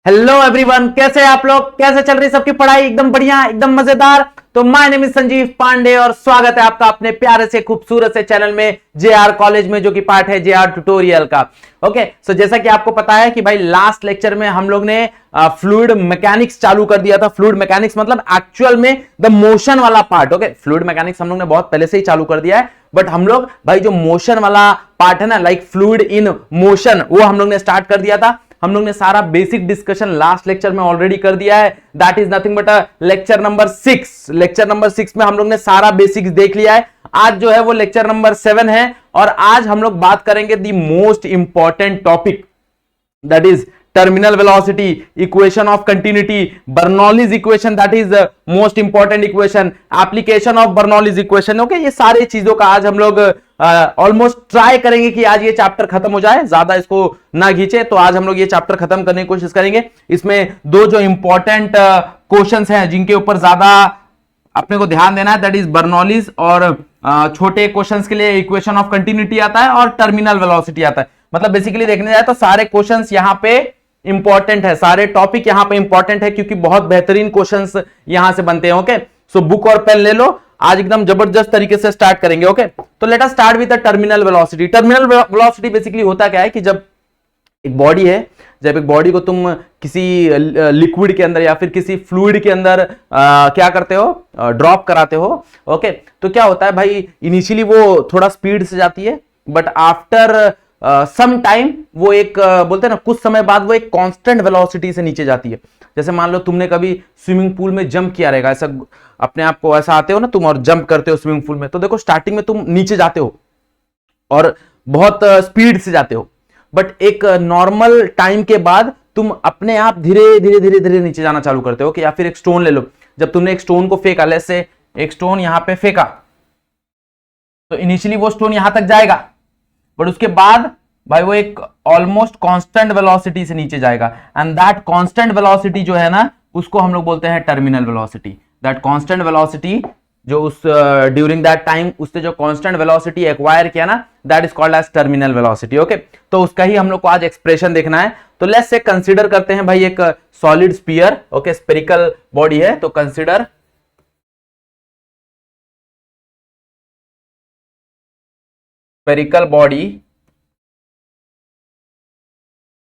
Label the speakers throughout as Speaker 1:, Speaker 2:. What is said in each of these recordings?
Speaker 1: Hello everyone, कैसे हैं आप लोग? कैसे चल रही है सबकी पढ़ाई? एकदम बढ़िया, एकदम मजेदार। तो my name is Sanjeev Pandey और स्वागत है आपका अपने प्यारे से खूबसूरत से चैनल में जेआर कॉलेज में, जो कि पार्ट है जेआर ट्यूटोरियल का। ओके, सो जैसा कि आपको पता है कि भाई लास्ट लेक्चर में हम लोग ने फ्लूइड मैकेनिक्स चालू कर दिया था। फ्लूइड मैकेनिक्स मतलब एक्चुअल में द मोशन वाला पार्ट। ओके, फ्लूइड मैकेनिक्स हम लोग ने बहुत पहले से ही चालू कर दिया है, बट हम लोग भाई जो मोशन वाला पार्ट है ना, लाइक फ्लूइड इन मोशन, वो हम लोग ने स्टार्ट कर दिया था। हम लोग ने सारा बेसिक डिस्कशन लास्ट लेक्चर में ऑलरेडी कर दिया है। That is nothing but lecture number 6। Lecture number 6 में हम लोग ने सारा बेसिक्स देख लिया है। आज जो है वो लेक्चर नंबर 7 है और आज हम लोग बात करेंगे the most important topic, that is terminal velocity, equation of continuity, Bernoulli's equation, that is the most important equation, application of Bernoulli's equation। Okay, ये सारे चीजों का आज हम लोग ऑलमोस्ट ट्राई करेंगे कि आज ये चैप्टर खत्म हो जाए, ज्यादा इसको ना खींचे। तो आज हम लोग ये चैप्टर खत्म करने की कोशिश करेंगे। इसमें दो जो इंपॉर्टेंट क्वेश्चंस हैं जिनके ऊपर ज्यादा अपने को ध्यान देना है, दैट इज बर्नौलीज, और छोटे क्वेश्चंस के लिए इक्वेशन ऑफ कंटिन्यूटी आता है और टर्मिनल वेलोसिटी आता है। मतलब बेसिकली देखने जाए तो सारे क्वेश्चंस यहाँ पे इंपॉर्टेंट है, सारे टॉपिक यहां पे इंपॉर्टेंट है, क्योंकि बहुत बेहतरीन क्वेश्चंस यहां से बनते हैं। ओके, सो बुक और पेन ले लो, आज एकदम जबरदस्त तरीके से स्टार्ट करेंगे। ओके, तो let us start with the terminal velocity. Terminal velocity basically होता क्या है कि जब एक बॉडी है, जब एक बॉडी को तुम किसी लिक्विड के अंदर या फिर किसी फ्लूइड के अंदर क्या करते हो, ड्रॉप कराते हो। ओके, तो क्या होता है भाई, इनिशियली वो थोड़ा स्पीड से जाती है, बट आफ्टर सम टाइम वो एक बोलते हैं ना, कुछ समय बाद वो एक कांस्टेंट वेलोसिटी से नीचे जाती है। जैसे मान लो तुमने कभी स्विमिंग पूल में जंप किया रहेगा, ऐसा अपने आप को ऐसा आते हो ना तुम और जंप करते हो स्विमिंग पूल में, तो देखो स्टार्टिंग में तुम नीचे जाते हो और बहुत स्पीड से जाते हो, बट एक नॉर्मल टाइम के बाद तुम अपने आप धीरे धीरे धीरे धीरे नीचे जाना चालू करते हो। या फिर एक स्टोन ले लो, जब तुमने एक स्टोन को फेंका, जैसे एक स्टोन यहां पे फेंका, तो इनिशियली वो स्टोन यहां तक जाएगा, बट उसके बाद भाई वो एक ऑलमोस्ट कांस्टेंट वेलोसिटी से नीचे जाएगा, एंड दैट कांस्टेंट वेलोसिटी जो है ना, उसको हम लोग बोलते हैं terminal velocity. That constant velocity जो उस ड्यूरिंग दैट टाइम उससे जो कांस्टेंट वेलोसिटी एक्वायर किया ना, that is called as terminal velocity. Okay, तो उसका ही हम लोग को आज एक्सप्रेशन देखना है। तो लेट्स से कंसीडर करते हैं भाई एक solid sphere. Okay, spherical body है, तो consider spherical body,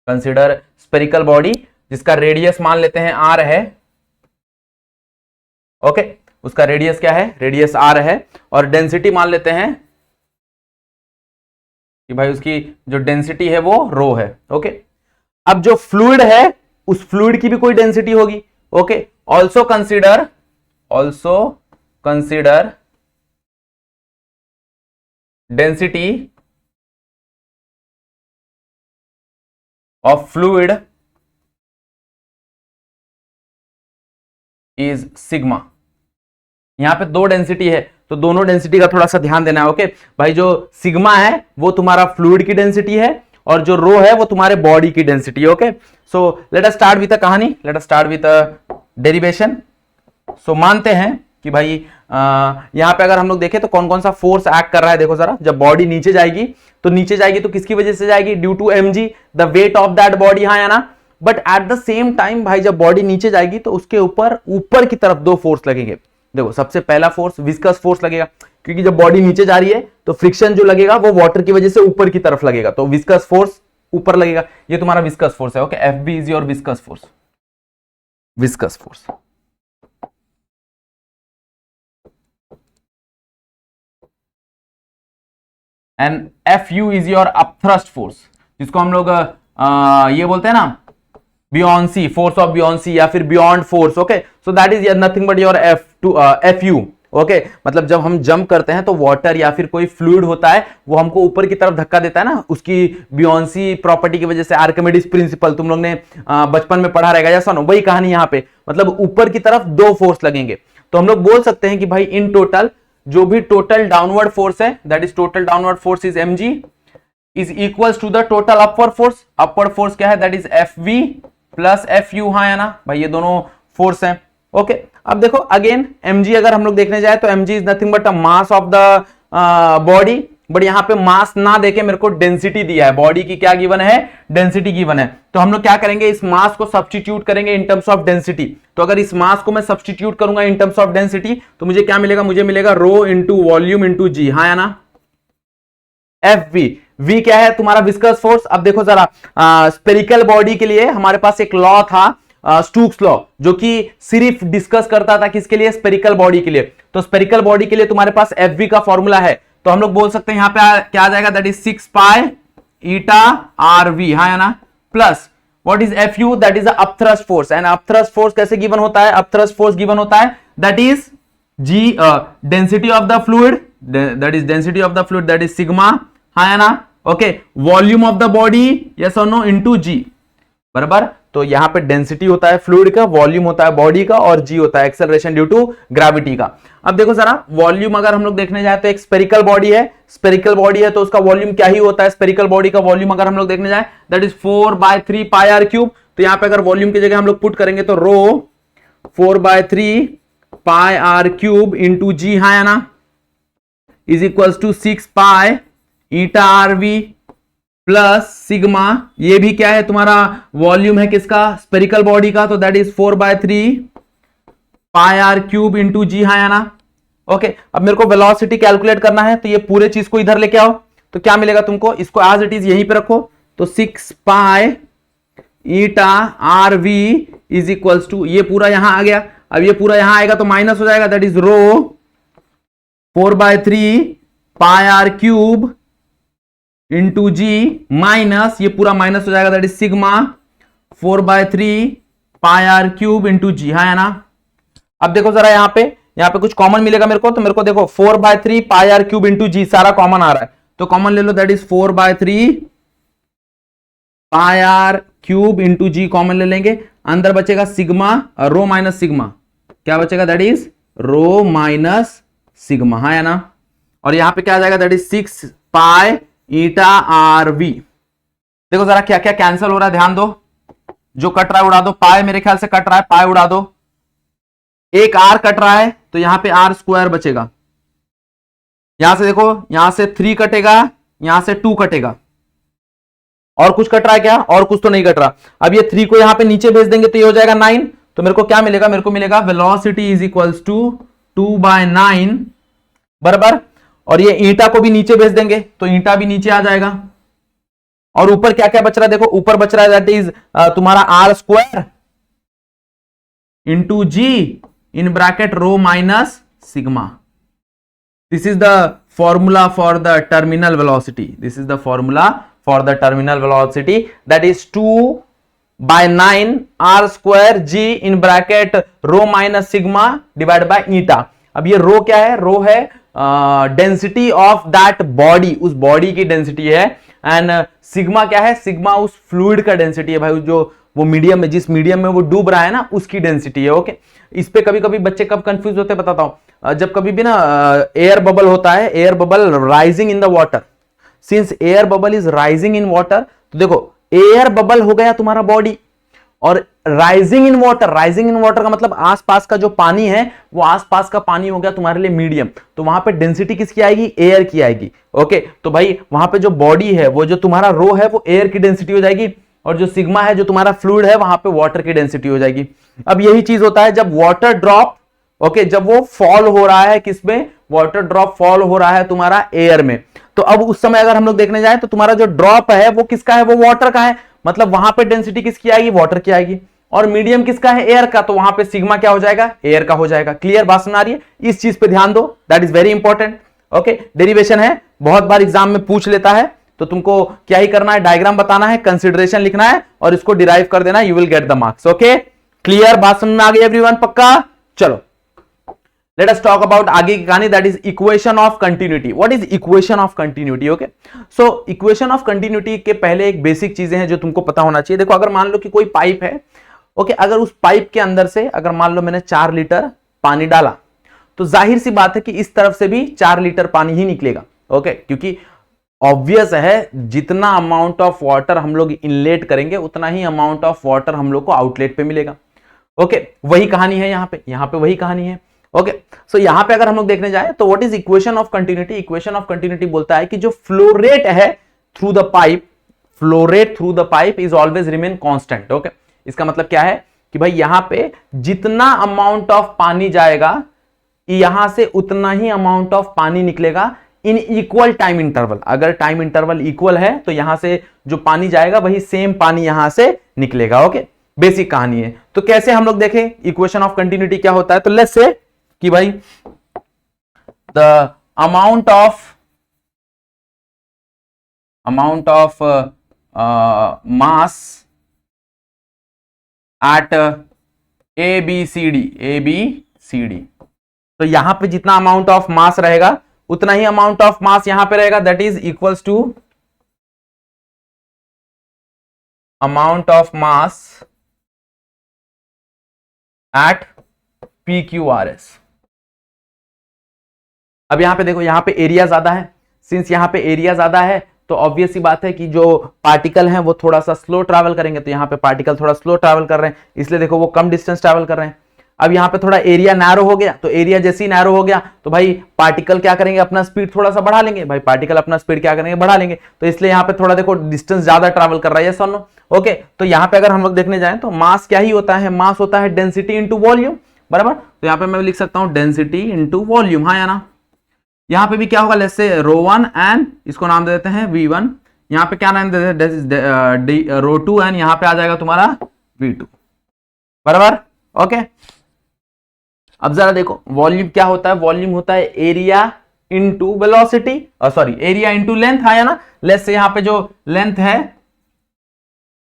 Speaker 1: consider spherical body जिसका रेडियस मान लेते हैं आर है। ओके, उसका रेडियस क्या है, रेडियस आर है, और डेंसिटी मान लेते हैं कि भाई उसकी जो डेंसिटी है वो रो है। ओके, अब जो फ्लूइड है उस फ्लूइड की भी कोई डेंसिटी होगी। Okay, also consider density of fluid is sigma. यहां पे दो डेंसिटी है, तो दोनों डेंसिटी का थोड़ा सा ध्यान देना है। ओके भाई, जो सिग्मा है वो तुम्हारा फ्लूइड की डेंसिटी है और जो रो है वो तुम्हारे बॉडी की डेंसिटी है। Okay, so let us start with a कहानी, let us start with a derivation. So मानते हैं कि भाई यहां पे अगर हम लोग देखें तो कौन कौन सा फोर्स एक्ट कर रहा है, देखो जरा। जब बॉडी नीचे जाएगी तो किसकी वजह से जाएगी, due to mg, the weight of that body, हाँ या ना। But at the same time भाई जब बॉडी नीचे जाएगी तो उसके ऊपर की तरफ दो फोर्स लगेंगे। देखो, सबसे पहला फोर्स विस्कस फोर्स लगेगा, क्योंकि जब बॉडी नीचे जा रही है तो फ्रिक्शन जो लगेगा वो वाटर की वजह से ऊपर की तरफ लगेगा, तो विस्कस फोर्स ऊपर लगेगा। ये तुम्हारा विस्कस फोर्स है। Okay, FB is your viscous force, viscous force. And FU is your upthrust force, जिसको हम लोग ये बोलते हैं ना, बियॉन्सी, फोर्स ऑफ बियॉन्सी या फिर beyond force. Okay, so that is nothing but your FU। Okay, मतलब जब हम जंप करते हैं तो वाटर या फिर कोई फ्लूइड होता है वो हमको ऊपर की तरफ धक्का देता है ना, उसकी बियॉन्सी प्रॉपर्टी की वजह से। आर्किमिडीज प्रिंसिपल तुम लोग ने बचपन में पढ़ा रहेगा, जैसा ना वही कहानी यहाँ पे, मतलब ऊपर की तरफ दो फोर्स लगेंगे। तो हम लोग बोल सकते हैं कि भाई इन टोटल जो भी टोटल डाउनवर्ड फोर्स है, that is total downward force is mg is equals to the total upward force. Upward force क्या है, that is FV plus FU, हाँ या ना भाई, ये दोनों फोर्स हैं। ओके, अब देखो अगेन mg अगर हम लोग देखने जाए तो mg is nothing but a mass of the body, but यहाँ पे मास ना देके मेरे को डेंसिटी दिया है, बॉडी की क्या गिवन है, डेंसिटी गिवन है। तो हम लोग क्या करेंगे, इस मास को सब्स्टिट्यूट करेंगे इन टर्म्स ऑफ डेंसिटी। तो अगर इस मास को मैं सब्स्टिट्यूट करूंगा इन टर्म्स ऑफ डेंसिटी तो मुझे क्या मिलेगा, मुझे मिलेगा rho into volume into G, हाँ या ना, एफ वी क्या है तुम्हारा विस्कस फोर्स। अब देखो जरा, स्पेरिकल बॉडी के लिए हमारे पास एक लॉ था स्टोक्स लॉ, जो कि सिर्फ डिस्कस करता था किसके लिए, स्पेरिकल बॉडी के लिए। तो स्पेरिकल बॉडी के लिए तुम्हारे पास एफ का फॉर्मूला है, तो हम लोग बोल सकते हैं यहां पे क्या आ जाएगा, that is 6 pi eta R V, हाँ या ना, plus what is F U, that is upthrust force. And upthrust force कैसे गिवन होता है, अपथ्रस्ट फोर्स गिवन होता है that is G density of the fluid, that is density of the fluid, that is sigma, हाँ या ना, okay, volume of the body, yes और no, into G, बराबर। तो यहां पे डेंसिटी होता है फ्लूइड का, वॉल्यूम होता है बॉडी का, और जी होता है एक्सेलरेशन ड्यू टू ग्रेविटी का। अब देखो जरा, वॉल्यूम अगर हम लोग देखने जाए तो एक स्पेरिकल बॉडी है, स्पेरिकल बॉडी है तो उसका वॉल्यूम क्या ही होता है, स्पेरिकल बॉडी का वॉल्यूम अगर हम लोग देखने जाए that is 4/3 pi R cube. तो यहां पे अगर वॉल्यूम की जगह हम लोग पुट करेंगे तो rho 4/3 pi R cube into G, हाँ या ना, is equals to 6 pi eta R V plus sigma, ये भी क्या है तुम्हारा वॉल्यूम है किसका, स्पेरिकल बॉडी का, तो that is 4/3 pi R cube into G, हाँ या ना, ओके। अब मेरे को वेलोसिटी कैलकुलेट करना है, तो ये पूरे चीज को इधर लेके आओ, तो क्या मिलेगा तुमको, इसको एज इट इज यहीं पे रखो, तो 6 pi eta R V is equals to, ये पूरा यहां आ गया। अब ये पूरा यहां आएगा तो माइनस हो जाएगा, that is rho 4/3 pi R cube into G minus, ये पूरा माइनस हो जाएगा, that is sigma 4/3 pi R cube into G, हाँ है ना। अब देखो जरा यहाँ पे कुछ कॉमन मिलेगा मेरे को, तो मेरे को देखो 4/3 pi R cube into G सारा कॉमन आ रहा है, तो कॉमन ले लो, that is 4/3 pi R cube into G common ले लेंगे, अंदर बचेगा सिग्मा रो माइनस सिग्मा, क्या बचेगा, that is rho minus sigma, हाँ है ना। और यहां पे क्या आ जाएगा, that is 6 pi eta R V. देखो जरा क्या क्या कैंसिल हो रहा है, ध्यान दो, जो कट रहा है उड़ा दो, पाई मेरे ख्याल से कट रहा है, पाई उड़ा दो, एक आर कट रहा है तो यहां पे आर स्क्वायर बचेगा, यहां से देखो, यहां से 3 कटेगा, यहां से 2 कटेगा, और कुछ कट रहा है क्या, और कुछ तो नहीं कट रहा। अब ये 3 को यहां पे नीचे भेज देंगे तो ये हो जाएगा 9, तो मेरे को क्या मिलेगा, मेरे को मिलेगा वेलोसिटी इज इक्वल्स टू 2/9, बराबर। और ये ईटा को भी नीचे भेज देंगे तो ईटा भी नीचे आ जाएगा, और ऊपर क्या क्या बच रहा है, देखो ऊपर बच रहा है दैट इज तुम्हारा R square into G in bracket rho minus sigma. This is the formula for the terminal velocity, this is the formula for the terminal velocity, that is 2/9 R square G in bracket rho minus sigma divide by eta. अब ये rho क्या है, rho है density of that body, उस body की density है, and sigma क्या है, सिग्मा उस फ्लूइड का डेंसिटी है भाई, जो वो मीडियम में, जिस मीडियम में वो डूब रहा है ना, उसकी डेंसिटी है, ओके। इस पे कभी कभी बच्चे कब कंफ्यूज होते हैं बताता हूं, जब कभी भी ना एयर बबल होता है, air bubble rising in the water, since air bubble is rising in water, तो देखो एयर बबल हो गया तुम्हारा बॉडी, और rising in water, rising in water का मतलब आसपास का जो पानी है वो आसपास का पानी हो गया तुम्हारे लिए मीडियम, तो वहां पे डेंसिटी किसकी आएगी, एयर की आएगी, ओके। तो भाई वहां पे जो बॉडी है, वो जो तुम्हारा रो है वो एयर की डेंसिटी हो जाएगी, और जो सिग्मा है जो तुम्हारा फ्लूइड है वहां पे वाटर की डेंसिटी हो जाएगी। अब यही चीज होता है जब वाटर ड्रॉप, ओके, जब वो फॉल हो रहा है किसमें, वाटर ड्रॉप फॉल हो रहा है तुम्हारा एयर में, तो अब उस समय अगर हम लोग देखने जाए तो तुम्हारा जो ड्रॉप है वो किसका है, वो वाटर का है, मतलब वहां पे डेंसिटी किसकी आएगी, वाटर की आएगी, और मीडियम किसका है, एयर का, तो वहां पे सिग्मा क्या हो जाएगा, एयर का हो जाएगा। क्लियर बात सुना रही है, इस चीज पे ध्यान दो, that is very important, okay. Derivation है, बहुत बार एग्जाम में पूछ लेता है, तो तुमको क्या ही करना है, डायग्राम बताना है, कंसिडरेशन लिखना है, और इसको डिराइव कर देना है, you will get the marks, okay. Clear बात सुनना आ गई एवरीवन, पक्का। चलो let us talk about आगे की कहानी, that is equation of continuity. What is equation of continuity? Okay, so equation of continuity के पहले एक बेसिक चीजें हैं जो तुमको पता होना चाहिए। देखो अगर मान लो कि कोई पाइप है, ओके, अगर उस पाइप के अंदर से अगर मान लो मैंने 4 लीटर पानी डाला, तो जाहिर सी बात है कि इस तरफ से भी 4 लीटर पानी ही निकलेगा, ओके, क्योंकि ऑब्वियस है जितना अमाउंट ऑफ वाटर हम लोग इनलेट करेंगे उतना ही अमाउंट ऑफ वाटर हम लोग को आउटलेट पे मिलेगा, ओके। वही कहानी है यहाँ पे वही कहानी है। ओके, सो यहां पे अगर हम लोग देखने जाए तो what is equation of continuity? Equation of continuity बोलता है कि जो फ्लो रेट है through the pipe, flow rate through the pipe is always remain constant. Okay, इसका मतलब क्या है कि भाई यहां पे जितना अमाउंट ऑफ पानी जाएगा यहां से उतना ही अमाउंट ऑफ पानी निकलेगा इन इक्वल टाइम इंटरवल। अगर टाइम इंटरवल इक्वल है तो यहां से जो पानी जाएगा वही सेम पानी यहां से निकलेगा। ओके, बेसिक कहानी है। तो कैसे हम लोग देखें इक्वेशन ऑफ कंटिन्यूटी क्या होता है? तो लेट्स से कि भाई the amount of mass at A B C D, तो यहां पे जितना अमाउंट ऑफ मास रहेगा उतना ही अमाउंट ऑफ मास यहां पे रहेगा, that is equals to amount of mass at P Q R S. अब यहां पे देखो, यहां पे एरिया ज्यादा है। सिंस यहां पे एरिया ज्यादा है तो ऑब्वियस सी बात है कि जो पार्टिकल हैं वो थोड़ा सा स्लो ट्रैवल करेंगे। तो यहां पे पार्टिकल थोड़ा स्लो ट्रैवल कर रहे हैं, इसलिए देखो वो कम डिस्टेंस ट्रैवल कर रहे हैं। अब यहां पे थोड़ा एरिया नैरो हो गया, तो एरिया जैसे ही नैरो हो गया तो भाई पार्टिकल क्या करेंगे, अपना स्पीड थोड़ा सा बढ़ा लेंगे। भाई पार्टिकल अपना स्पीड क्या करेंगे, बढ़ा लेंगे। तो इसलिए यहां पे थोड़ा देखो डिस्टेंस ज्यादा ट्रैवल कर रहा है, यस और नो? ओके, तो यहां पे अगर हम लोग देखने जाएं तो मास क्या ही होता है? मास होता है डेंसिटी इंटू वॉल्यूम, बराबर। तो यहां पे मैं लिख सकता हूं डेंसिटी इंटू वॉल्यूम, हाँ या ना? यहां पे भी क्या होगा, लेट्स से ρ1 एंड इसको नाम दे देते हैं V1। यहां पे क्या नाम दे देते हैं, ρ2 एंड यहां पे आ जाएगा तुम्हारा V2, बराबर। ओके, अब जरा देखो वॉल्यूम क्या होता है? वॉल्यूम होता है area into velocity, sorry area into length, हाँ या ना? लेट्स से यहां पे जो लेंथ है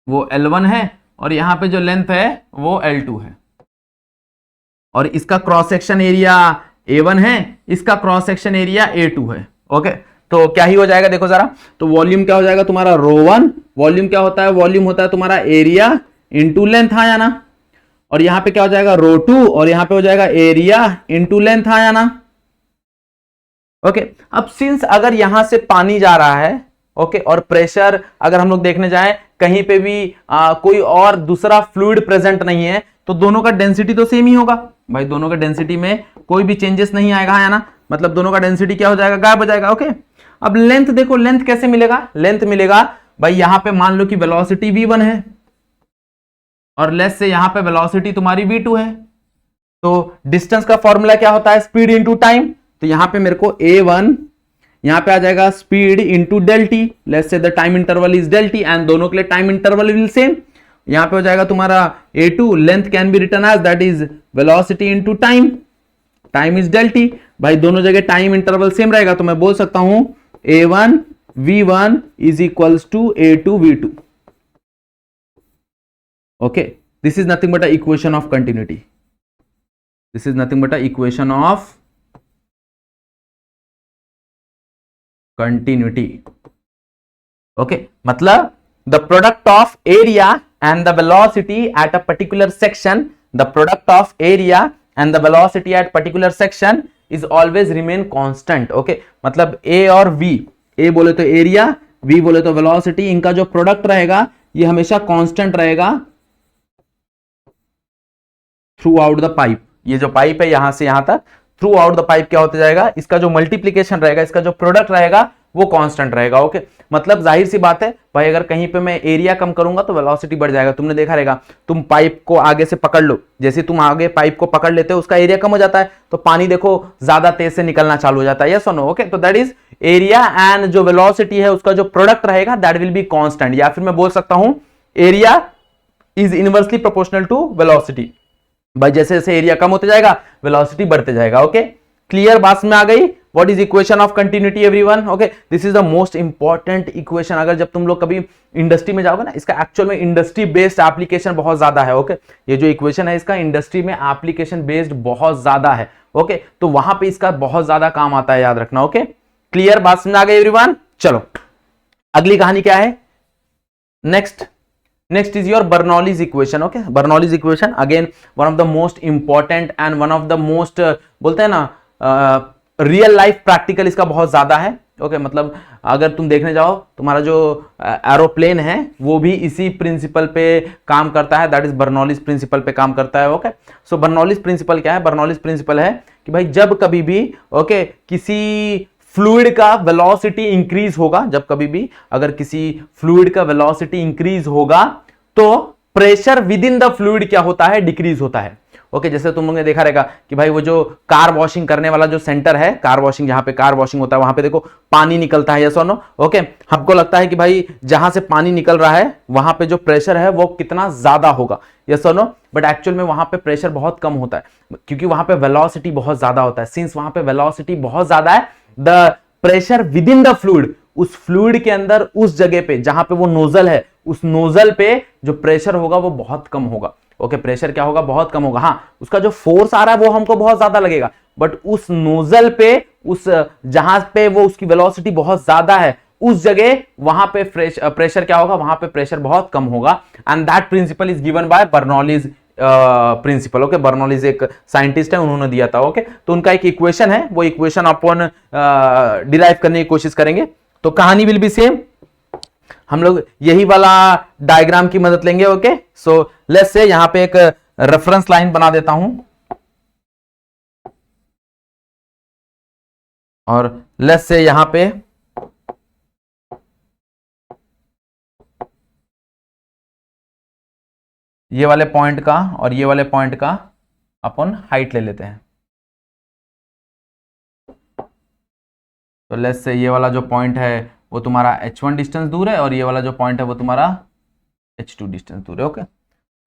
Speaker 1: वो L1 है और यहां पे जो लेंथ है वो L2 है, और इसका क्रॉस सेक्शन एरिया A1 है, इसका क्रॉस सेक्शन एरिया A2 है। ओके, तो क्या ही हो जाएगा देखो जरा, तो वॉल्यूम क्या हो जाएगा तुम्हारा ρ1। वॉल्यूम क्या होता है? वॉल्यूम होता है तुम्हारा एरिया इंटू लेंथ, हाँ या ना? और यहां पे क्या हो जाएगा ρ2 और यहां पे हो जाएगा एरिया इंटू लेंथ, हाँ या ना? ओके, अब सिंस अगर यहां से पानी जा रहा है, ओके, और प्रेशर अगर हम लोग देखने जाएं कहीं पे भी कोई और दूसरा फ्लूइड प्रेजेंट नहीं है, तो दोनों का डेंसिटी तो सेम ही होगा। भाई दोनों का डेंसिटी में कोई भी चेंजेस नहीं आएगा, है ना? मतलब दोनों का डेंसिटी क्या हो जाएगा, गायब हो जाएगा। ओके, अब लेंथ देखो, लेंथ कैसे मिलेगा? लेंथ मिलेगा भाई यहां पे मान लो कि वेलोसिटी v1 है और लेस से यहां पे वेलोसिटी तुम्हारी v2 है, तो डिस्टेंस का फॉर्मूला क्या होता है? Speed into time. तो यहां पे मेरे को a1 यहां पे आ जाएगा speed into del T, let's say the time interval is del T and दोनों के लिए टाइम इंटरवल विल सेम। यहां पे हो जाएगा तुम्हारा a2, length can be written as that is velocity into time, time is del T. भाई दोनों जगह टाइम इंटरवल सेम रहेगा, तो मैं बोल सकता हूं a1 v1 is equals to a2 v2। Okay, this is nothing but a equation of continuity, this is nothing but a equation of continuity. Okay, मतलब the product of area and the velocity at a particular section, the product of area and the velocity at particular section is always remain constant। okay, मतलब a और v, a बोले तो area, v बोले तो velocity, इनका जो product रहेगा ये हमेशा कांस्टेंट रहेगा थ्रू आउट द पाइप। ये जो पाइप है यहां से यहां तक थ्रू आउट द पाइप क्या होता जाएगा, इसका जो मल्टीप्लीकेशन रहेगा, इसका जो प्रोडक्ट रहेगा वो कांस्टेंट रहेगा। ओके, मतलब जाहिर सी बात है भाई अगर कहीं पे मैं एरिया कम करूंगा तो वेलोसिटी बढ़ जाएगा। तुमने देखा रहेगा, तुम पाइप को आगे से पकड़ लो, जैसे तुम आगे पाइप को पकड़ लेते हो उसका एरिया कम हो जाता है, तो पानी देखो ज्यादा तेज से निकलना चालू हो जाता है, यस और नो? ओके, तो दैट इज एरिया एंड जो वेलोसिटी है उसका जो प्रोडक्ट रहेगा दैट विल बी कांस्टेंट, या फिर मैं बोल सकता हूं area is inversely proportional to velocity. भाई जैसे जैसे एरिया कम होते जाएगा वेलोसिटी बढ़ते जाएगा। ओके, क्लियर बात में आ गई? What is equation of continuity everyone? Okay, this is the most important equation. अगर जब तुम लोग कभी इंडस्ट्री में जाओगे ना, इसका एक्चुअल में इंडस्ट्री बेस्ड एप्लीकेशन बहुत ज्यादा है। ओके, ये जो इक्वेशन है इसका इंडस्ट्री में एप्लीकेशन बेस्ड बहुत ज्यादा है। ओके, तो वहां पे इसका बहुत ज्यादा काम आता है, याद रखना। ओके, क्लियर बात समझ आ गई एवरीवन? चलो अगली कहानी क्या है? Next is your Bernoulli's equation. Okay, Bernoulli's equation again one of the most important and one of the most, बोलते हैं ना रियल लाइफ प्रैक्टिकल इसका बहुत ज्यादा है। ओके, मतलब अगर तुम देखने जाओ तुम्हारा जो एरोप्लेन है वो भी इसी प्रिंसिपल पे काम करता है, दैट इज बर्नौलीज प्रिंसिपल पे काम करता है। ओके, सो बर्नौलीज प्रिंसिपल क्या है? बर्नौलीज प्रिंसिपल है कि भाई जब कभी भी ओके किसी फ्लूइड का वेलोसिटी इंक्रीज होगा, जब कभी भी अगर किसी फ्लूइड का वेलोसिटी इंक्रीज होगा तो pressure with in the fluid क्या होता है, डिक्रीज होता है। ओके जैसे तुम लोगों ने देखा रहेगा कि भाई वो जो कार वॉशिंग करने वाला जो सेंटर है, कार वॉशिंग, जहां पे कार वॉशिंग होता है वहां पे देखो पानी निकलता है, यस और नो। ओके हमको लगता है कि भाई जहां से पानी निकल रहा है वहां पे जो प्रेशर है वो कितना ज्यादा होगा, यस और नो। बट एक्चुअल में वहां पे प्रेशर बहुत कम होता है क्योंकि वहां पे वेलोसिटी बहुत ज्यादा होता है। सिंस वहां पे वेलोसिटी बहुत ज्यादा है, the pressure with in the fluid, उस फ्लूइड के अंदर उस जगह पे जहां पे वो नोजल है, उस नोजल पे जो प्रेशर होगा वो बहुत कम होगा। ओके प्रेशर क्या होगा, बहुत कम होगा। हाँ उसका जो फोर्स आ रहा है वो हमको बहुत ज्यादा लगेगा, बट उस नोजल पे, उस जहां पे वो उसकी वेलोसिटी बहुत ज्यादा है उस जगह वहां पे प्रेशर क्या होगा, वहां पे प्रेशर बहुत कम होगा। And that principle is given by Bernoulli's principle. Okay Bernoulli's एक साइंटिस्ट है, उन्होंने दिया था। ओके तो उनका एक इक्वेशन है, वो इक्वेशन अपन डिराइव करने की कोशिश करेंगे। तो कहानी विल बी सेम, हम लोग यही वाला डायग्राम की मदद लेंगे। ओके सो लेट्स से यहां पे एक रेफरेंस लाइन बना देता हूं और लेट्स से यहां पे ये वाले पॉइंट का और ये वाले पॉइंट का अपन हाइट ले लेते हैं। तो लेट्स से ये वाला जो पॉइंट है वो तुम्हारा h1 डिस्टेंस दूर है और ये वाला जो पॉइंट है वो तुम्हारा h2 डिस्टेंस दूर है। ओके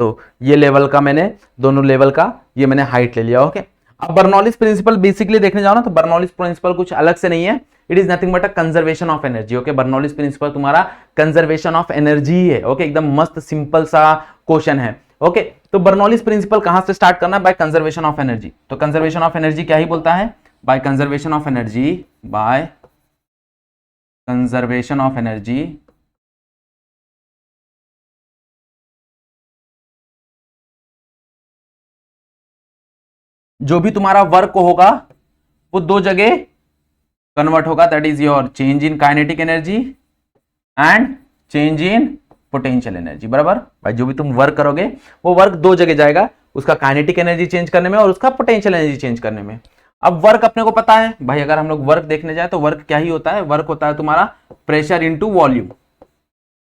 Speaker 1: तो ये लेवल का मैंने, दोनों लेवल का ये मैंने हाइट ले लिया। ओके अब बर्नौलीज प्रिंसिपल बेसिकली देखने जाओ ना तो बर्नौलीज प्रिंसिपल कुछ अलग से नहीं है, it is nothing but a conservation of energy. Okay Bernoulli's principle तुम्हारा कंजर्वेशन ऑफ एनर्जी है। ओके एकदम मस्त सिंपल सा क्वेश्चन है। ओके तो बर्नौलीज प्रिंसिपल कहां से स्टार्ट करना है, बाय कंजर्वेशन ऑफ एनर्जी। तो कंजर्वेशन ऑफ एनर्जी क्या ही बोलता है, by conservation of energy, by conservation of energy जो भी तुम्हारा वर्क होगा वो दो जगह कन्वर्ट होगा, that is your change in kinetic energy and change in potential energy. बराबर भाई जो भी तुम वर्क करोगे वो वर्क दो जगह जाएगा, उसका काइनेटिक एनर्जी चेंज करने में और उसका पोटेंशियल एनर्जी चेंज करने में। अब वर्क अपने को पता है भाई, अगर हम लोग वर्क देखने जाए तो वर्क क्या ही होता है, वर्क होता है तुम्हारा pressure into volume.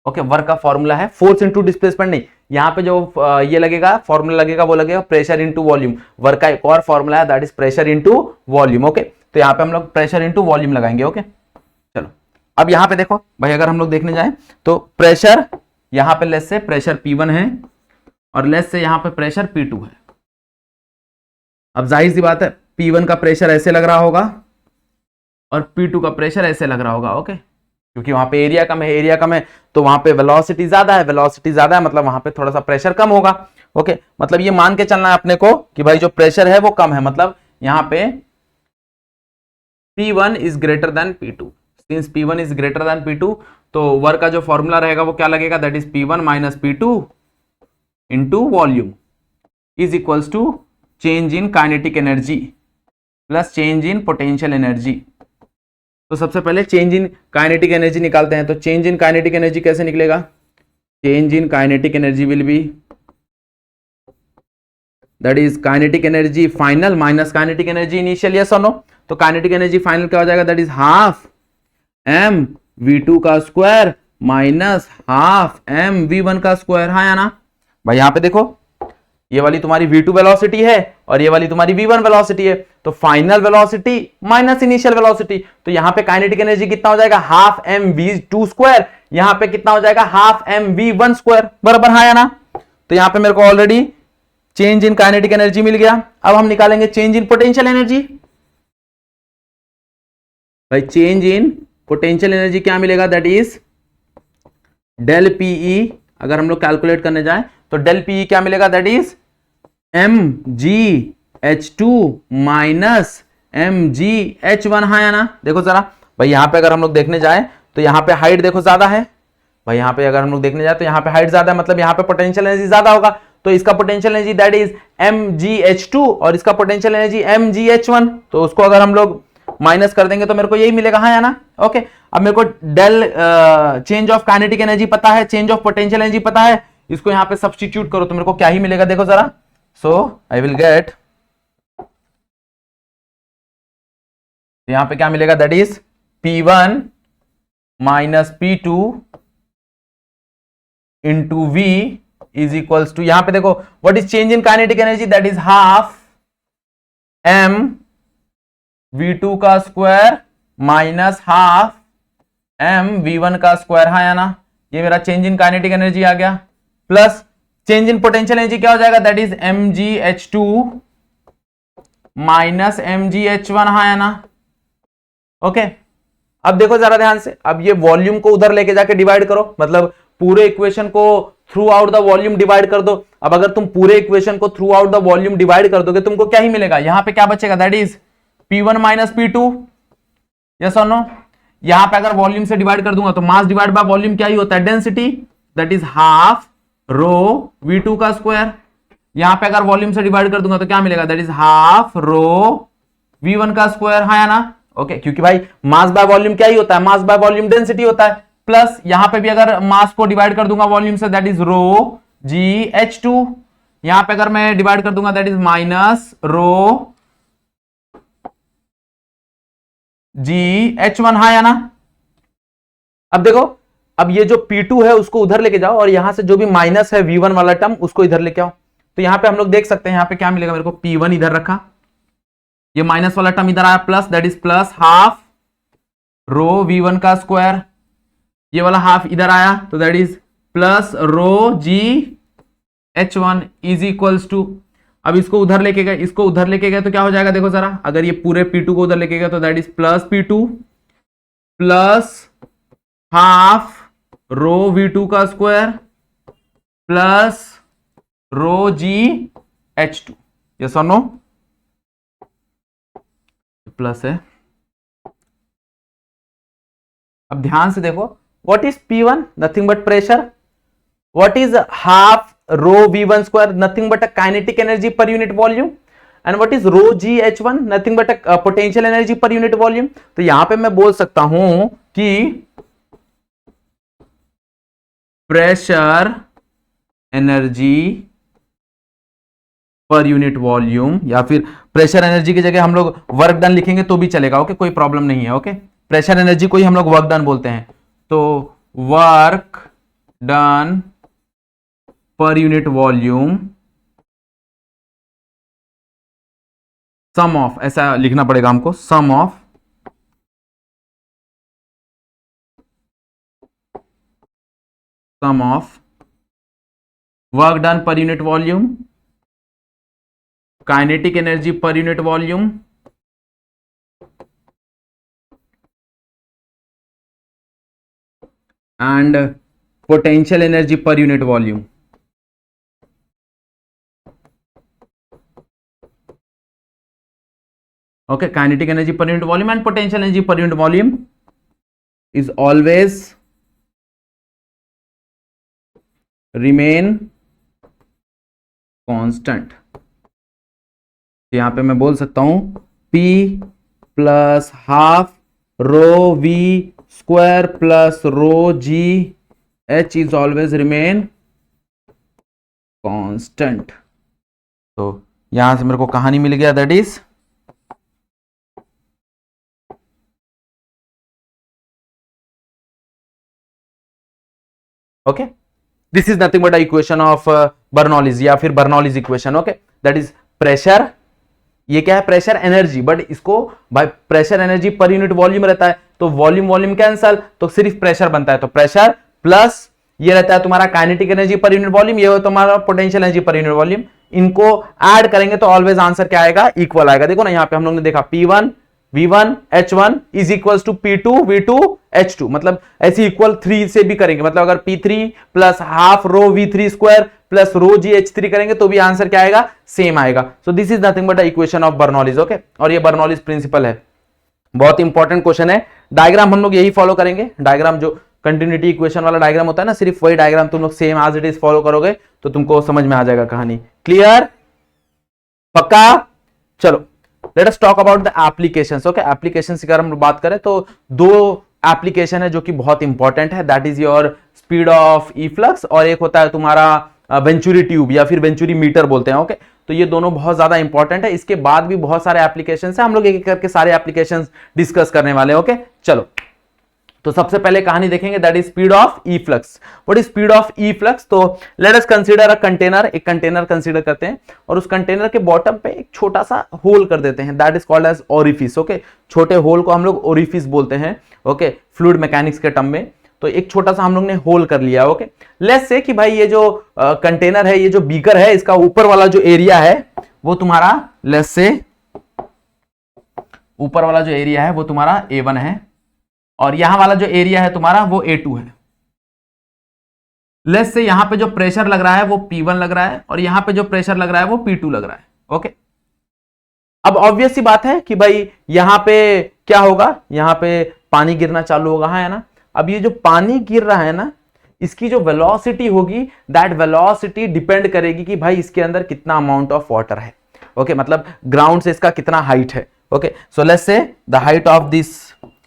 Speaker 1: Okay work का फॉर्मूला है फोर्स इंटू डिस्प्लेसमेंट नहीं, यहाँ पे जो ये लगेगा फॉर्मूला लगेगा वो लगेगा प्रेशर इंटू वॉल्यूम। वर्क का एक और फॉर्मूला है that is pressure into volume. Okay तो यहाँ पे हम लोग प्रेशर इंटू वॉल्यूम लगाएंगे। ओके चलो अब यहाँ पे देखो भाई, अगर हम लोग देखने जाए तो प्रेशर यहाँ पे लेस से प्रेशर P1 है और लेस से यहाँ पे प्रेशर P2 है। अब जाहिर सी बात है P1 का प्रेशर ऐसे लग रहा होगा और P2 का प्रेशर ऐसे लग रहा होगा। ओके क्योंकि वहां पे एरिया कम है, एरिया कम है तो वहां पे वेलोसिटी ज्यादा है, वेलोसिटी ज्यादा है मतलब वहां पे थोड़ा सा प्रेशर कम होगा। ओके मतलब ये मान के चलना है अपने को कि भाई जो प्रेशर है वो कम है, मतलब यहां पे P1 is greater than P2। Since P1 is greater than P2 तो वर्क का जो फॉर्मूला रहेगा वो क्या लगेगा, that is P1 minus P2 into volume is equals to change in kinetic energy plus change in potential energy. तो सबसे पहले चेंज इन काइनेटिक एनर्जी निकालते हैं। तो चेंज इन काइनेटिक एनर्जी कैसे निकलेगा, change in kinetic energy will be that is kinetic energy final minus kinetic energy initial, yes और no. तो काइनेटिक एनर्जी फाइनल क्या हो जाएगा, that is half m v2 का square minus half m v1 का square. हाँ या ना भाई, यहां पे देखो ये वाली तुम्हारी v2 वेलोसिटी है और ये वाली तुम्हारी v1 वेलोसिटी है, तो final velocity minus initial velocity, तो यहां पे काइनेटिक एनर्जी कितना हो जाएगा, हाफ m v2 स्क्वायर, यहां पे कितना हो जाएगा हाफ m v1 स्क्वायर। बराबर हाँ या ना। तो यहां पे मेरे को already change in kinetic energy मिल गया। अब हम निकालेंगे चेंज इन पोटेंशियल एनर्जी। भाई चेंज इन पोटेंशियल एनर्जी क्या मिलेगा, दैट इज डेल पीई। अगर हम लोग कैलकुलेट करने जाए तो डेल पीई क्या मिलेगा, that is mgh2 minus mgh1। हाँ या ना। देखो जरा भाई यहां पे अगर हम लोग देखने जाए तो यहां पे हाइट देखो ज्यादा है भाई, यहां पे अगर हम लोग देखने जाए तो यहां पे हाइट ज्यादा है मतलब यहां पे पोटेंशियल एनर्जी ज्यादा होगा, तो इसका potential energy that is mgh2 और इसका पोटेंशियल एनर्जी mgh1, तो उसको अगर हम लोग माइनस कर देंगे तो मेरे को यही मिलेगा। हाँ या ना। ओके अब मेरे को del change of kinetic energy पता है, चेंज ऑफ पोटेंशियल एनर्जी पता है, इसको यहां पे सब्स्टिट्यूट करो तो मेरे को क्या ही मिलेगा, देखो जरा। सो आई विल गेट तो यहां पे क्या मिलेगा, that is P1 minus P2 into V is equals to, यहां पे देखो what is change in kinetic energy, that is half m V2 का square minus half m V1 का स्क्वायर, हाँ या ना, ये मेरा चेंज इन काइनेटिक एनर्जी आ गया, plus change in potential energy क्या हो जाएगा, that is mgh2 minus mgh1, हाँ या ना, ओके। अब देखो जरा ध्यान से, अब ये वॉल्यूम को उधर लेके जाके डिवाइड करो, मतलब पूरे इक्वेशन को through out the volume divide कर दो। अब अगर तुम पूरे इक्वेशन को through out the volume divide कर दोगे, तुमको क्या ही मिलेगा, यहां पे क्या बचेगा, that is P1 minus P2, yes और नो। यहां पे अगर वॉल्यूम से डिवाइड कर दूंगा तो मास डिवाइड बाय वॉल्यूम क्या ही होता है, density, that is half rho V2 का स्क्वायर। यहां पे अगर वॉल्यूम से डिवाइड कर दूंगा तो क्या मिलेगा, that is half rho V1 का स्क्वायर, हाँ या ना, ओके। क्योंकि भाई मास बाय वॉल्यूम क्या ही होता है, मास बाय वॉल्यूम डेंसिटी होता है। प्लस यहां पे भी अगर मास को डिवाइड कर दूंगा वॉल्यूम से, दैट इज रो GH2। यहां पे अगर मैं डिवाइड कर दूंगा that is minus rho GH1, हाँ या ना। अब देखो, अब ये जो P2 है उसको उधर लेके जाओ और यहां से जो भी माइनस है V1 वाला टर्म उसको इधर लेके आओ। तो यहां पे हम लोग देख सकते हैं, यहां पे क्या मिलेगा मेरे को, P1 इधर रखा, ये माइनस वाला टर्म इधर आया, plus that is plus half rho V1 का स्क्वायर, ये वाला हाफ इधर आया तो that is plus rho GH1 is equals to, अब इसको उधर लेके गए, इसको उधर लेके गए तो क्या हो जाएगा, देखो जरा, अगर ये पूरे P2 को उधर लेके गए तो that is plus P2 plus half rho V2 का square plus rho GH2, yes और नो, प्लस है। अब ध्यान से देखो, what is P1, nothing but pressure, what is half rho V1 square, nothing but a kinetic energy per unit volume, and what is rho GH1, nothing but a potential energy per unit volume. तो यहां पे मैं बोल सकता हूं कि pressure energy per unit volume, या फिर प्रेशर एनर्जी की जगह हम लोग वर्क डन लिखेंगे तो भी चलेगा, ओके, कोई प्रॉब्लम नहीं है, ओके। प्रेशर एनर्जी को ही हम लोग वर्क डन बोलते हैं, तो work done per unit volume sum of, ऐसा लिखना पड़ेगा हमको, sum of work done per unit volume, kinetic energy per unit volume and potential energy per unit volume. Okay, kinetic energy per unit volume and potential energy per unit volume is always remain constant. यहां पे मैं बोल सकता हूं P plus half rho V square plus rho GH is always remain constant. तो यहां से मेरे को कहानी मिल गया, that is okay, this is nothing but a equation of Bernoulli's या फिर Bernoulli's equation, okay, that is pressure, ये क्या है, प्रेशर एनर्जी, बट इसको भाई pressure energy per unit volume रहता है, तो वॉल्यूम वॉल्यूम कैंसल, तो सिर्फ प्रेशर बनता है, तो प्रेशर प्लस ये रहता है तुम्हारा kinetic energy per unit volume, ये हो तुम्हारा potential energy per unit volume, इनको ऐड करेंगे तो ऑलवेज आंसर क्या आएगा, इक्वल आएगा। देखो ना यहाँ पे हम लोग ने देखा P1 V1 H1 is equals to P2 V2 H2, मतलब ऐसे इक्वल 3 से भी करेंगे, मतलब अगर P3 प्लस हाफ रो V3 स्क्वायर प्लस रो GH3 करेंगे तो भी आंसर क्या आएगा, सेम आएगा। So this is nothing but a equation of Bernoulli's, okay, और ये बर्नौलीज प्रिंसिपल है, बहुत इंपॉर्टेंट क्वेश्चन है। डायग्राम हम लोग यही फॉलो करेंगे, डायग्राम जो कंटिन्यूटी इक्वेशन वाला डायग्राम होता है ना, सिर्फ वही डायग्राम तुम लोग same as it is follow करोगे तो तुमको समझ में आ जाएगा कहानी। क्लियर, पक्का? चलो let us talk about the applications, okay. Applications की अगर हम बात करें तो दो एप्लीकेशन है जो कि बहुत इंपॉर्टेंट है, that is your speed of E flux, और एक होता है तुम्हारा वेंचुरी ट्यूब या फिर वेंचुरी मीटर बोलते हैं। ओके, तो ये दोनों बहुत ज्यादा इंपॉर्टेंट है। इसके बाद भी बहुत सारे एप्लीकेशन है, हम लोग एक एक करके सारे एप्लीकेशन डिस्कस करने वाले हैं। ओके, चलो तो सबसे पहले कहानी देखेंगे, that is speed of E flux. What is speed of E flux? तो let us consider a container, एक कंटेनर कंसीडर करते हैं और उस कंटेनर के बॉटम पे एक छोटा सा होल कर देते हैं, that is called as orifice. Okay, छोटे होल को हम लोग ओरिफिस बोलते हैं। ओके, फ्लूइड मैकेनिक्स के टर्म में। तो एक छोटा सा हम लोग ने होल कर लिया। ओके, लेट्स से कि भाई ये जो कंटेनर है, ये जो बीकर है, इसका ऊपर वाला जो एरिया है वो तुम्हारा, लेट्स से ऊपर वाला जो एरिया है वो तुम्हारा A1 है और यहां वाला जो एरिया है तुम्हारा वो A2 है। लेट्स से यहां पे जो प्रेशर लग रहा है वो P1 लग रहा है और यहां पे जो प्रेशर लग रहा है वो P2 लग रहा है। ओके, अब ऑब्वियस सी बात है कि भाई यहां पे क्या होगा, यहां पे पानी गिरना चालू होगा, है ना। अब ये जो पानी गिर रहा है ना, इसकी जो वेलोसिटी होगी, दैट वेलोसिटी डिपेंड करेगी कि भाई इसके अंदर कितना अमाउंट ऑफ वाटर है। ओके, मतलब ग्राउंड से इसका कितना हाइट है। Okay, so let's say the height of this,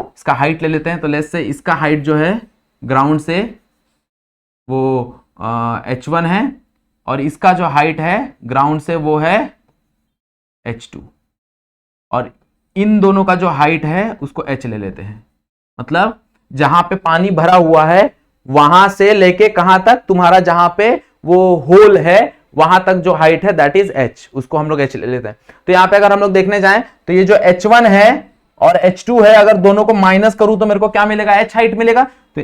Speaker 1: इसका हाइट ले लेते हैं। तो लेट्स से इसका हाइट जो है ग्राउंड से वो H1 है और इसका जो हाइट है ग्राउंड से वो है H2 और इन दोनों का जो हाइट है उसको H ले लेते हैं। मतलब जहां पे पानी भरा हुआ है वहां से लेके कहां तक, तुम्हारा जहां पे वो होल है वहां तक जो हाइट है दैट इज H, उसको हम लोग H ले लेते हैं। तो यहां पे अगर हम लोग देखने जाएं तो ये जो H1 है और H2 है, अगर दोनों को माइनस करूं तो मेरे को क्या मिलेगा, H हाइट मिलेगा। तो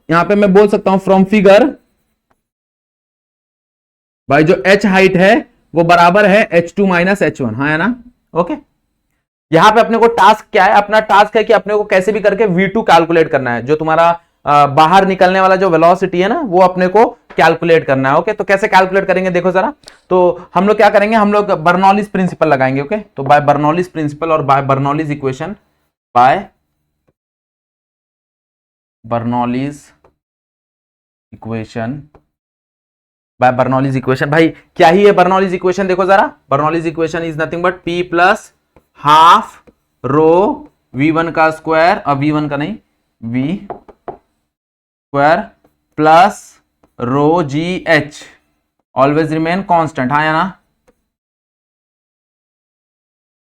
Speaker 1: यहां पे मैं बोल सकता हूं फ्रॉम फिगर, भाई जो H हाइट है वो बराबर है H2 माइनस H1, हाँ है ना। ओके, यहां पे अपने को टास्क क्या है, अपना टास्क है कि अपने को कैसे भी करके V2 कैलकुलेट करना है, जो तुम्हारा बाहर निकलने वाला जो वेलोसिटी है ना वो अपने को कैलकुलेट करना है। ओके, तो कैसे कैलकुलेट करेंगे देखो जरा। तो हम लोग क्या करेंगे, हम लोग बर्नौलीज प्रिंसिपल लगाएंगे। ओके, तो बाय बर्नौलीज प्रिंसिपल और by Bernoulli's equation, by Bernoulli's equation, by Bernoulli's equation. भाई क्या ही है बर्नौलीज इक्वेशन, देखो जरा। Bernoulli's equation is nothing but P plus half rho V1 का स्क्वायर, अब V1 का नहीं, V square plus rho GH always remain constant, हाँ या ना।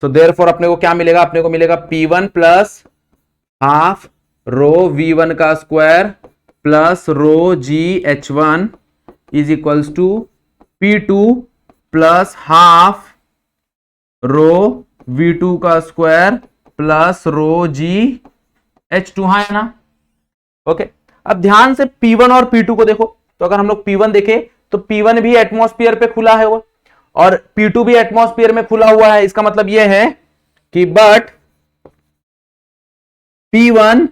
Speaker 1: तो देयरफॉर अपने को क्या मिलेगा, अपने को मिलेगा P1 plus half rho V1 का square plus rho GH1 is equals to P2 plus half rho V2 का स्क्वायर प्लस रो GH2, हाँ है ना। ओके, अब ध्यान से P1 और P2 को देखो। तो अगर हम लोग P1 देखें तो P1 भी एटमॉस्फेयर पे खुला है वो और P2 भी एटमॉस्फेयर में खुला हुआ है। इसका मतलब यह है कि बट P1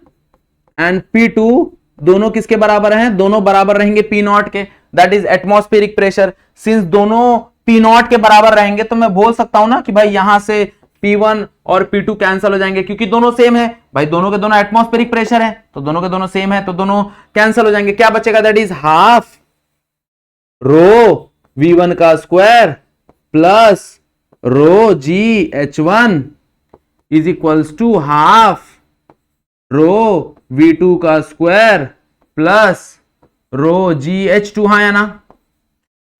Speaker 1: एंड P2 दोनों किसके बराबर हैं, दोनों बराबर रहेंगे P0 के, that is atmospheric pressure. Since दोनों P0 के बराबर रहेंगे तो मैं बोल सकता हूं ना कि भाई यहां से P1 और P2 कैंसिल हो जाएंगे, क्योंकि दोनों सेम है भाई, दोनों के दोनों एटमॉस्फेरिक प्रेशर है, तो दोनों के दोनों सेम है, तो दोनों कैंसिल हो जाएंगे। क्या बचेगा, that is half rho V1 का square plus rho GH1 is equals to half rho V2 का स्क्वायर प्लस रो GH2, हाँ या ना।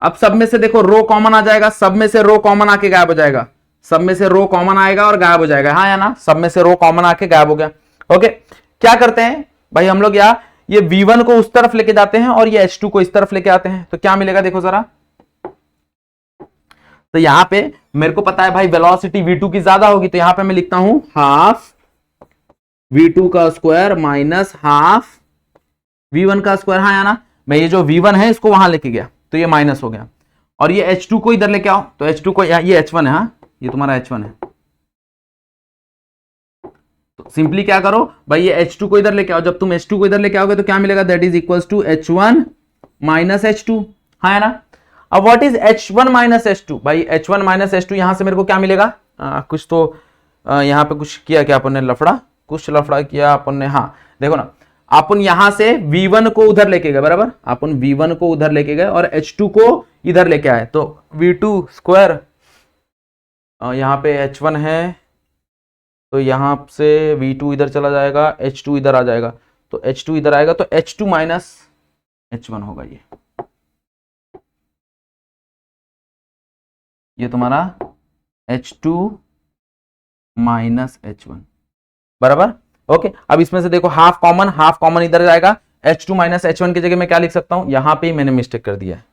Speaker 1: अब सब में से देखो रो कॉमन आ जाएगा, सब में से रो कॉमन आके गायब हो जाएगा, सब में से रो कॉमन आएगा और गायब हो जाएगा, हाँ या ना। सब में से रो कॉमन आके गायब हो गया। ओके, क्या करते हैं भाई हम लोग, ये V1 को उस तरफ लेके जाते हैं और ये H2 को इस तरफ लेके आते हैं, तो क्या मिलेगा देखो जरा। तो यहां पे मेरे को पता है भाई वेलोसिटी V2 की ज्यादा होगी, तो यहां पे मैं लिखता हूं हाफ V2 का स्क्वायर माइनस हाफ V1 का स्क्वायर, हाँ या ना। मैं ये जो V1 है इसको वहां लेके गया तो ये माइनस हो गया और ये H2 को इधर लेके आओ, तो H2 को ये H1 है, हाँ ये तुम्हारा H1 है। तो सिंपली क्या करो भाई, ये H2 को इधर लेके आओ, जब तुम H2 को इधर लेके आओगे तो क्या मिलेगा, that is equals to H1 minus H2, हाँ है ना। अब what is H1 minus H2, भाई H1 माइनस H2 यहां से मेरे को क्या मिलेगा, कुछ तो यहां पे कुछ किया क्या अपन ने, लफड़ा, कुछ लफड़ा किया अपन ने। हाँ देखो ना, अपन यहां से V1 को उधर लेके गए, बराबर, अपन V1 को उधर लेके गए और H2 को इधर लेके आए, तो V2 स्क्वायर, यहां पे H1 है तो यहां से V2 इधर चला जाएगा, H2 इधर आ जाएगा, तो H2 इधर आएगा तो H2 माइनस H1 होगा ये। ये तुम्हारा H2 माइनस H1 बराबर। ओके, अब इसमें से देखो हाफ कॉमन इधर जाएगा। H2 माइनस H1 की जगह मैं क्या लिख सकता हूं, यहां पे ही मैंने मिस्टेक कर दिया है,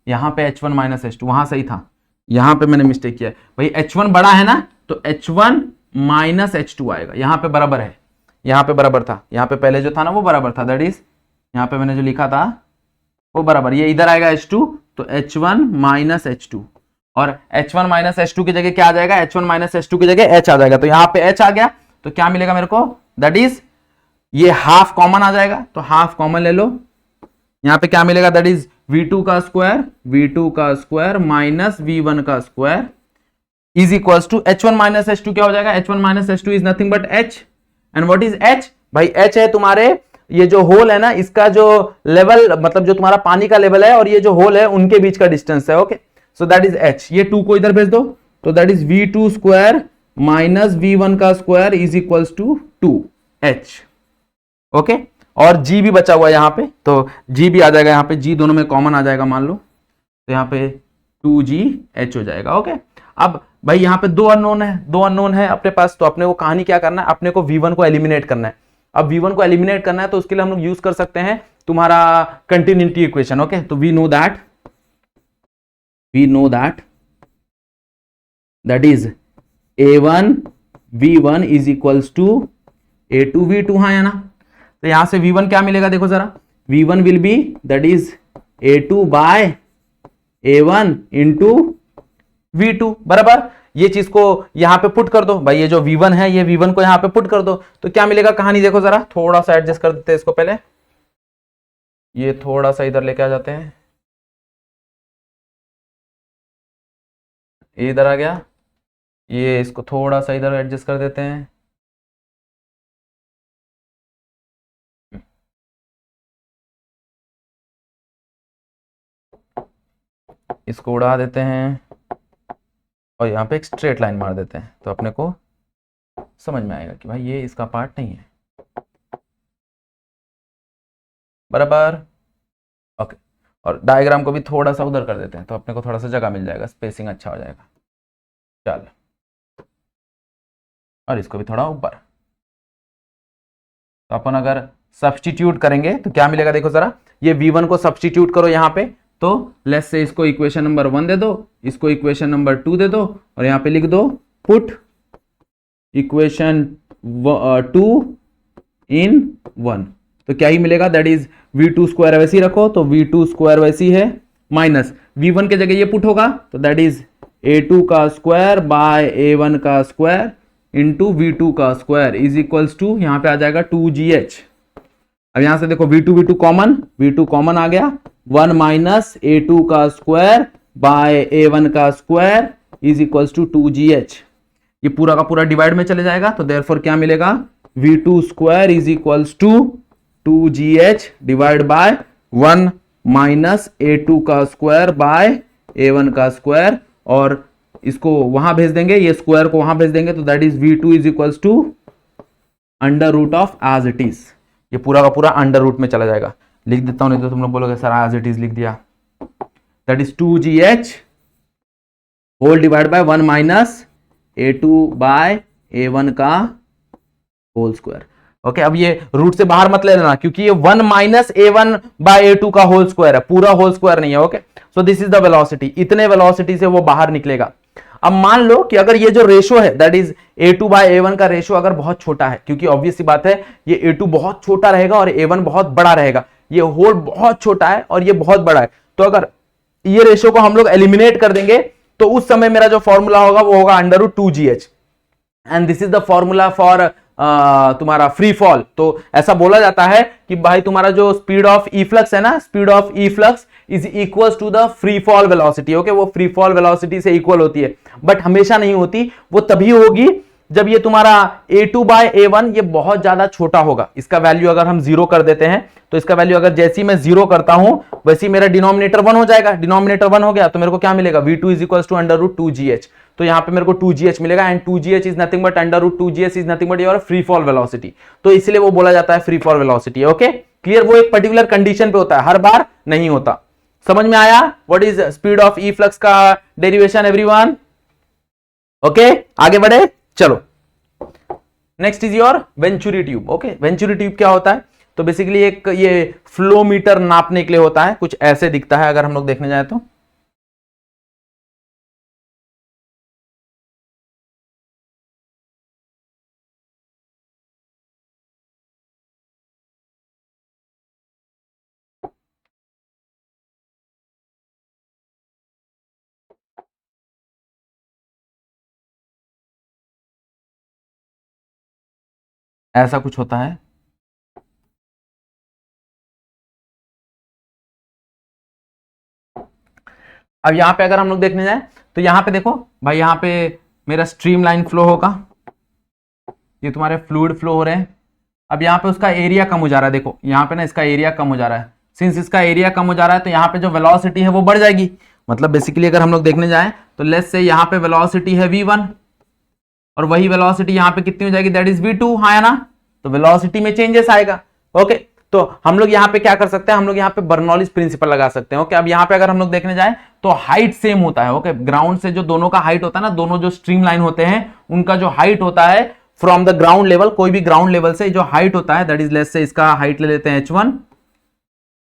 Speaker 1: यहां पे H1 माइनस H2 वहां सही था, यहां पे मैंने मिस्टेक किया है भाई। H1 बड़ा है ना, तो H1 माइनस H2 आएगा, यहां पे बराबर है, यहां पे बराबर था, यहां पे पहले जो था ना वो बराबर था, दैट इज यहां पे मैंने जो लिखा था वो बराबर, ये इधर आएगा H2, तो H1 माइनस H2, और H1 माइनस H2 की जगह क्या आ जाएगा, H1 माइनस H2 की जगह H आ जाएगा, तो यहां पे H आ गया, तो क्या मिलेगा मेरे को, दैट इज ये हाफ कॉमन आ जाएगा, तो हाफ कॉमन ले लो, यहां पे क्या मिलेगा, दैट इज V2 का स्क्वायर माइनस V1 का square is equals to H1 minus H2 क्या हो जाएगा, H1 minus H2 is nothing but H, and what is H भाई, H है तुम्हारे ये जो होल है ना, इसका जो लेवल मतलब जो तुम्हारा पानी का लेवल है और ये जो होल है उनके बीच का डिस्टेंस है। Okay, so that is H, ये 2 को इधर भेज दो, तो that is V2 square minus V1 का square is equals to 2H। ओके, और G भी बचा हुआ है यहाँ पे, तो G भी आ जाएगा यहाँ पे, G दोनों में कॉमन आ जाएगा मान लो, तो यहाँ पे 2GH हो जाएगा। ओके, अब भाई यहाँ पे दो अननोन है अपने पास, तो अपने को कहानी क्या करना है, अपने को V1 को एलिमिनेट करना है। अब V1 को एलिमिनेट करना है तो उसके लिए हम लोग यूज कर सकते हैं तुम्हारा कंटिन्यूटी इक्वेशन। ओके, तो we know that is A1 V1 is equals to A2 V2, हाँ या ना, तो यहां से V1 क्या मिलेगा, देखो जरा, V1 will be that is A2 by A1 into V2 बराबर। ये चीज को यहां पे पुट कर दो भाई, ये जो V1 है ये V1 को यहां पे पुट कर दो, तो क्या मिलेगा, कहानी देखो जरा, थोड़ा सा एडजस्ट कर देते हैं इसको, पहले ये थोड़ा सा इधर लेके आ जाते हैं, ये इधर आ गया, ये इसको थोड़ा सा इधर एडजस्ट कर देते हैं, इसको उड़ा देते हैं और यहाँ पे एक स्ट्रेट लाइन मार देते हैं, तो अपने को समझ में आएगा कि भाई ये इसका पार्ट नहीं है बराबर। ओके, और डायग्राम को भी थोड़ा सा उधर कर देते हैं, तो अपने को थोड़ा सा जगह मिल जाएगा, स्पेसिंग अच्छा हो जाएगा। चल, और इसको भी थोड़ा ऊपर, तो अपन अगर सब्स्टिट्यूट करेंगे तो क्या मिलेगा, देखो जरा, ये V1 को सब्स्टिट्यूट करो यहाँ पे, तो लेट्स से इसको इक्वेशन नंबर 1 दे दो, इसको इक्वेशन नंबर 2 दे दो, और यहाँ पे लिख दो पुट इक्वेशन 2 इन 1, तो क्या ही मिलेगा, दैट इज V2 स्क्वायर वैसे ही रखो, तो V2 स्क्वायर वैसी है, माइनस V1 के जगह ये पुट होगा, तो दैट इज A2 का स्क्वायर बाय A1 का स्क्वायर इंटू V2 का स्क्वायर इज इक्वल्स टू, यहाँ पे आ जाएगा 2GH। अब यहां से देखो V2 कॉमन आ गया, 1 माइनस A2 का स्क्वायर बाय A1 का square is equals to 2GH, ये पूरा का पूरा डिवाइड में चले जाएगा, तो देयरफॉर क्या मिलेगा, V2 square is equals to 2GH divide by 1 minus A2 का स्क्वायर बाय A1 का स्क्वायर, और इसको वहां भेज देंगे, ये स्क्वायर को वहां भेज देंगे, तो that is V2 is equals to under root of as it is, ये पूरा का पूरा अंडर रूट में चला जाएगा। लिख देता हूं, नहीं तो तुम लोग बोलोगे सर एज इट इज लिख दिया, that is 2GH whole divide by 1 minus A2 by A1 का होल स्क्वायर। ओके, अब ये रूट से बाहर मत ले लेना, क्योंकि ये 1 माइनस A1 बाय A2 का होल स्क्वायर है, पूरा होल स्क्वायर नहीं है। Okay, so this is the velocity, इतने वेलोसिटी से वो बाहर निकलेगा। अब मान लो कि अगर ये जो रेशो है that is A2 by A1 का रेशो अगर बहुत छोटा है, क्योंकि ऑब्वियस सी बात है ये A2 बहुत छोटा रहेगा और A1 बहुत बड़ा रहेगा, ये होल बहुत छोटा है और ये बहुत बड़ा है, तो अगर ये रेशो को हम लोग एलिमिनेट कर देंगे तो उस समय मेरा जो फॉर्मूला होगा वो होगा under root 2GH, and this is the formula for तुम्हारा फ्री फॉल। तो ऐसा बोला जाता है कि भाई तुम्हारा जो स्पीड ऑफ ई फ्लक्स है ना, speed of E flux is equal to the free fall velocity. Okay, वो फ्री फॉल वेलोसिटी से इक्वल होती है, बट हमेशा नहीं होती, वो तभी होगी जब ये तुम्हारा A2 बाय A1 ये बहुत ज्यादा छोटा होगा। इसका वैल्यू अगर हम 0 कर देते हैं, तो इसका वैल्यू अगर जैसी मैं 0 करता हूं वैसे मेरा डिनोमिनेटर 1 हो जाएगा, डिनोमिनेटर 1 हो गया तो मेरे को क्या मिलेगा, V2 is equal to under root 2GH, तो यहां पे मेरे को 2GH मिलेगा, and 2GH is nothing but under root 2GH is nothing but your free fall velocity, तो इसलिए वो बोला जाता है free fall velocity. Okay, clear, वो एक पर्टिकुलर कंडीशन पे होता है, हर बार नहीं होता। समझ में आया? What is speed of E flux का डेरिवेशन एवरीवन? ओके, आगे बढ़े, चलो। Next is your venturi tube. Okay, venturi tube क्या होता है? तो बेसिकली एक ये फ्लो मीटर नापने के लिए होता है, कुछ ऐसे दिखता है अगर हम लोग देखने जाए तो। ऐसा कुछ होता है। अब यहां पे अगर हम लोग देखने जाए तो यहां पे देखो भाई, यहां पे मेरा स्ट्रीम लाइन फ्लो होगा, ये तुम्हारे फ्लूइड फ्लो हो रहे हैं। अब यहाँ पे उसका एरिया कम हो जा रहा है, देखो यहाँ पे ना इसका एरिया कम हो जा रहा है। सिंस इसका एरिया कम हो जा रहा है तो यहाँ पे जो वेलोसिटी है वो बढ़ जाएगी। मतलब बेसिकली अगर हम लोग देखने जाएं तो लेट्स से यहाँ पे वेलोसिटी है v1 और वही वेलोसिटी यहाँ पे कितनी हो जाएगी, दैट इज v2, हाँ या ना? तो वेलोसिटी में चेंजेस आएगा। ओके, तो हम लोग यहाँ पे क्या कर सकते हैं, हम लोग यहाँ पे बर्नौलीज प्रिंसिपल लगा सकते हैं। ओके, अब यहाँ पे अगर हम लोग देखने जाएं तो हाइट सेम होता है। ओके, ग्राउंड से जो दोनों का हाइट होता है ना, दोनों जो स्ट्रीम लाइन होते हैं उनका जो हाइट होता है फ्रॉम द ग्राउंड लेवल, कोई भी ग्राउंड लेवल से जो हाइट होता है दैट इज, लेट्स से इसका हाइट ले लेते हैं h1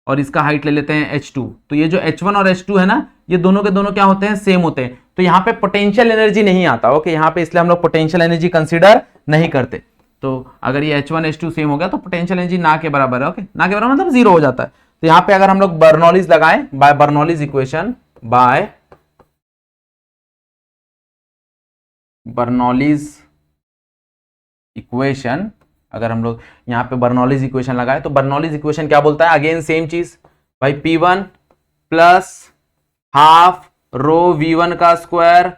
Speaker 1: और इसका हाइट ले लेते हैं h2। तो ये जो h1 और h2 है ना, ये दोनों के दोनों क्या होते हैं, सेम होते हैं। तो यहाँ पे पोटेंशियल एनर्जी नहीं आता। ओके, यहाँ पे इसलिए हम लोग पोटेंशियल एनर्जी कंसीडर नहीं करते। तो अगर ये h1 h2 सेम हो गया तो पोटेंशियल एनर्जी ना के बराबर है। ओके, ना के बराबर मतलब जीरो हो जाता है। तो यहाँ पे अगर हम लोग बर्नौलीज लगाएं, by Bernoulli's equation, by Bernoulli's equation, अगर हम लोग यहाँ पे बर्नौलीज इक्वेशन लगाए तो बर्नौलीज इक्वेशन क्या बोलता है, अगेन सेम चीज भाई, P1 plus half rho V1 का square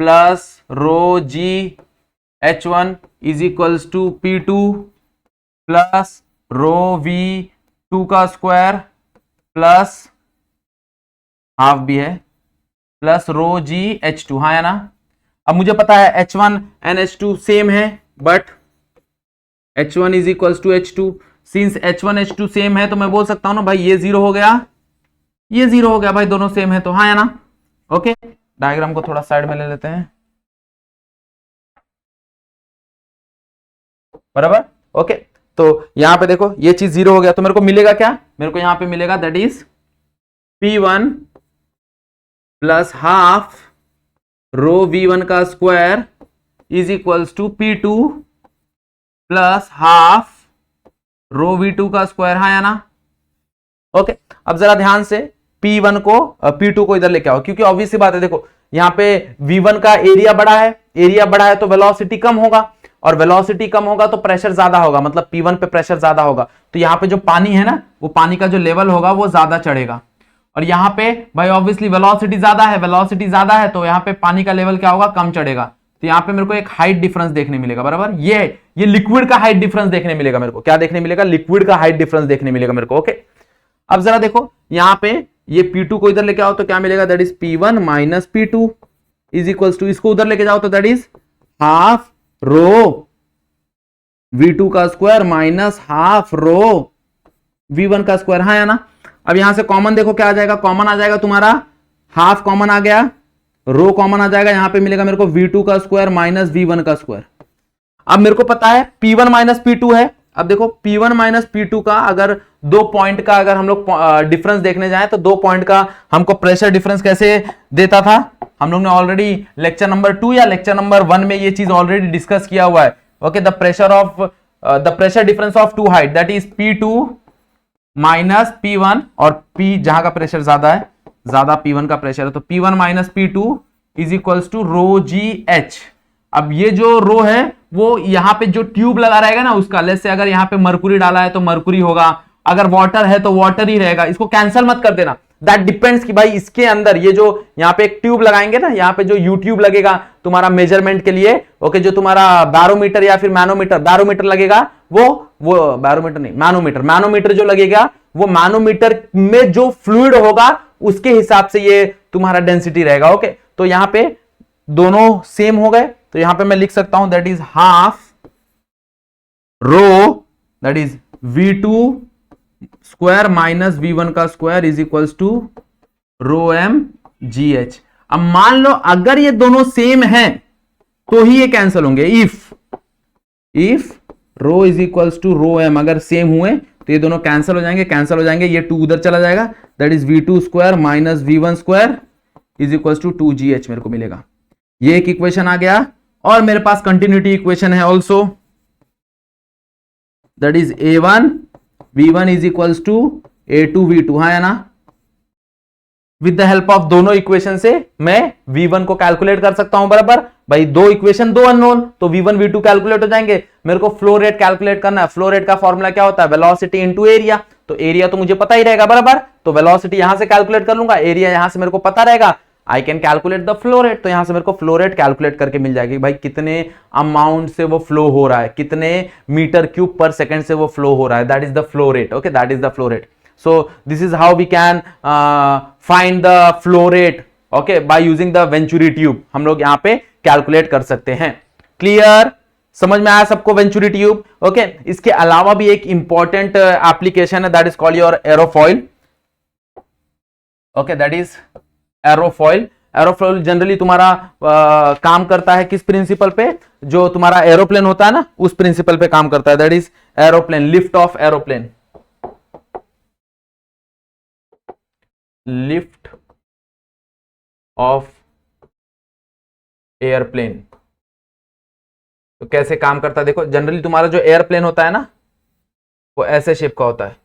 Speaker 1: plus rho G H1 is equals to P2 plus rho V2 का स्क्वायर प्लस हाफ भी है प्लस रो जी H2, हाँ या ना? अब मुझे पता है H1 एंड H2 सेम है, but H1 is equals to H2। Since H1 H2 same है तो मैं बोल सकता हूं ना भाई, ये जीरो हो गया, ये जीरो हो गया भाई, दोनों सेम है तो, हाँ या ना? ओके, डायग्राम को थोड़ा साइड में ले लेते हैं, बराबर। ओके, तो यहां पे देखो ये चीज जीरो हो गया तो मेरे को मिलेगा क्या, मेरे को यहां पे मिलेगा that is P1 plus half rho V1 का square is equals to P2 plus half rho V2 का स्क्वायर, हाँ या ना? ओके, अब जरा ध्यान से P1 को P2 को इधर लेके आओ, क्योंकि ऑब्वियस सी बात है, देखो यहाँ पे V1 का एरिया बड़ा है, एरिया बड़ा है तो वेलोसिटी कम होगा, और वेलोसिटी कम होगा तो प्रेशर ज्यादा होगा, मतलब P1 पे प्रेशर ज्यादा होगा। तो यहाँ पे जो पानी है ना, वो पानी का जो लेवल होगा वो ज्यादा चढ़ेगा। और यहाँ पे भाई ऑब्वियसली वेलोसिटी ज्यादा है, वेलोसिटी ज्यादा है तो यहाँ पे पानी का लेवल क्या होगा, कम चढ़ेगा। तो यहाँ पे मेरे को एक हाइट डिफरेंस देखने मिलेगा, बराबर। ये लिक्विड का हाइट डिफरेंस देखने मिलेगा मेरे को, क्या देखने मिलेगा, लिक्विड का हाइट डिफरेंस देखने मिलेगा मेरे को। ओके, अब जरा देखो यहाँ पे ये P2 को इधर लेके आओ तो क्या मिलेगा, that is P1 minus P2 is equals to, इसको उधर लेके जाओ तो that is half rho V2 का square minus half rho V1 का स्क्वायर, हाँ या ना? अब यहां से कॉमन देखो क्या आ जाएगा, कॉमन आ जाएगा तुम्हारा हाफ, कॉमन आ गया, रो कॉमन आ जाएगा, यहां पे मिलेगा मेरे को V2 का स्क्वायर माइनस V1 का स्क्वायर। अब मेरे को पता है P1 माइनस P2 है। अब देखो P1 माइनस P2 का अगर दो पॉइंट का अगर हम लोग डिफरेंस देखने जाएं तो दो पॉइंट का हमको प्रेशर डिफरेंस कैसे देता था, हम लोग ने ऑलरेडी लेक्चर नंबर 2 या लेक्चर नंबर 1 में ये चीज ऑलरेडी डिस्कस किया हुआ है। Okay, the pressure difference of two height that is P2 minus P1, और P जहां का प्रेशर ज्यादा है, ज्यादा P1 का प्रेशर है, तो P1 minus P2 is equals to rho g h. अब ये जो रो है वो यहाँ पे जो ट्यूब लगा रहेगा ना उसका, लेट्स से अगर यहाँ पे मरकुरी डाला है तो मरकुरी होगा, अगर वाटर है तो वाटर ही रहेगा, इसको कैंसिल मत कर देना, दैट डिपेंड्स कि भाई इसके अंदर ये जो यहाँ पे एक ट्यूब लगाएंगे ना, यहाँ पे जो यू ट्यूब लगेगा तुम्हारा मेजरमेंट के लिए, ओके, जो तुम्हारा बैरोमीटर या फिर मैनोमीटर, बैरोमीटर लगेगा वो बैरोमीटर नहीं, मैनोमीटर जो लगेगा वो मैनोमीटर में जो फ्लूइड होगा उसके हिसाब से ये तुम्हारा डेंसिटी रहेगा। ओके, तो यहाँ पे दोनों सेम हो गए तो यहां पे मैं लिख सकता हूं that is half rho that is V2 square minus V1 का square is equals to rho m g h. अब मान लो अगर ये दोनों सेम हैं तो ही ये कैंसिल होंगे। If rho is equals to rho m अगर सेम हुए तो ये दोनों कैंसिल हो जाएंगे, ये 2 उधर चला जाएगा, that is V2 square minus V1 square is equals to 2GH मेरे को मिलेगा। ये एक इक्वेशन आ गया। और मेरे पास कंटिन्यूटी इक्वेशन है also, that is A1 V1 is equals to A2 V2, हाँ है ना। विद द हेल्प ऑफ दोनों इक्वेशन से मैं V1 को कैलकुलेट कर सकता हूं बराबर। भाई दो इक्वेशन दो अननोन, तो V1 V2 कैलकुलेट हो जाएंगे। मेरे को फ्लो रेट कैलकुलेट करना है। फ्लो रेट का फॉर्मूला क्या होता है? Velocity into area. तो एरिया तो मुझे पता ही रहेगा बराबर, तो वेलोसिटी यहां से कैलकुलेट कर लूंगा, एरिया यहां से मेरे को पता रहेगा। I can calculate the flow rate, तो यहां से मेरे को फ्लो रेट कैलकुलेट करके मिल जाएगी। भाई कितने अमाउंट से वो फ्लो हो रहा है, कितने मीटर क्यूब पर सेकंड से वो फ्लो हो रहा है, that is the flow rate. Okay, that is the flow rate. So this is how we can find the flow rate, okay, by using the Venturi tube। हम लोग यहाँ पे कैलकुलेट कर सकते हैं। क्लियर? समझ में आया सबको वेंचुरी ट्यूब? ओके, इसके अलावा भी एक इंपॉर्टेंट एप्लीकेशन है, that is called your aerofoil. Okay, that is aerofoil. Aerofoil generally तुम्हारा काम करता है किस प्रिंसिपल पे? जो तुम्हारा एरोप्लेन होता है ना, उस प्रिंसिपल पे काम करता है, that is aeroplane, lift off aeroplane. Lift off airplane. तो कैसे काम करता है देखो, जनरली तुम्हारा जो एयरप्लेन होता है ना वो ऐसे शेप का होता है,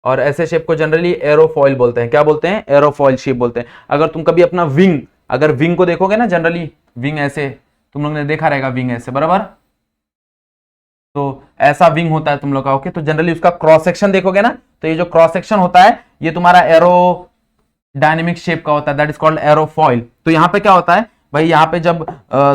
Speaker 1: और ऐसे शेप को जनरली एरोफॉइल बोलते हैं। क्या बोलते हैं? एरोफॉइल शेप बोलते हैं। अगर तुम कभी अपना विंग, अगर विंग को देखोगे ना, जनरली विंग ऐसे तुम लोग ने देखा रहेगा, विंग ऐसे बराबर, तो ऐसा विंग होता है तुम लोग का। ओके, तो जनरली उसका क्रॉस सेक्शन देखोगे ना, तो ये जो क्रॉस सेक्शन होता है ये तुम्हारा एरो डायनेमिक शेप का होता है, दैट इज कॉल्ड एरोफॉइल। तो यहां पे क्या होता है भाई, यहां पे जब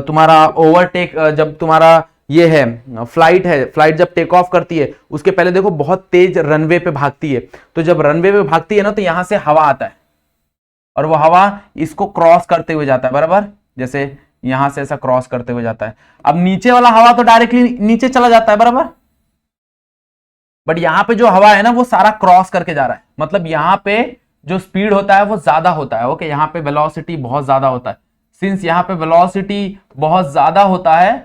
Speaker 1: तुम्हारा ओवरटेक, जब तुम्हारा ये है फ्लाइट है, फ्लाइट जब टेक ऑफ करती है उसके पहले देखो बहुत तेज रनवे पे भागती है। तो जब रनवे पे भागती है ना, तो यहां से हवा आता है और वो हवा इसको क्रॉस करते हुए जाता है बराबर, जैसे यहां से ऐसा क्रॉस करते हुए जाता है। अब नीचे वाला हवा तो डायरेक्टली नीचे चला जाता है बराबर, बट यहां पे जो हवा है ना वो सारा क्रॉस करके जा रहा है, मतलब यहां पे जो स्पीड होता है वो ज्यादा होता है। ओके, यहां पे वेलोसिटी बहुत ज्यादा होता है। सिंस यहां पे वेलोसिटी बहुत ज्यादा होता है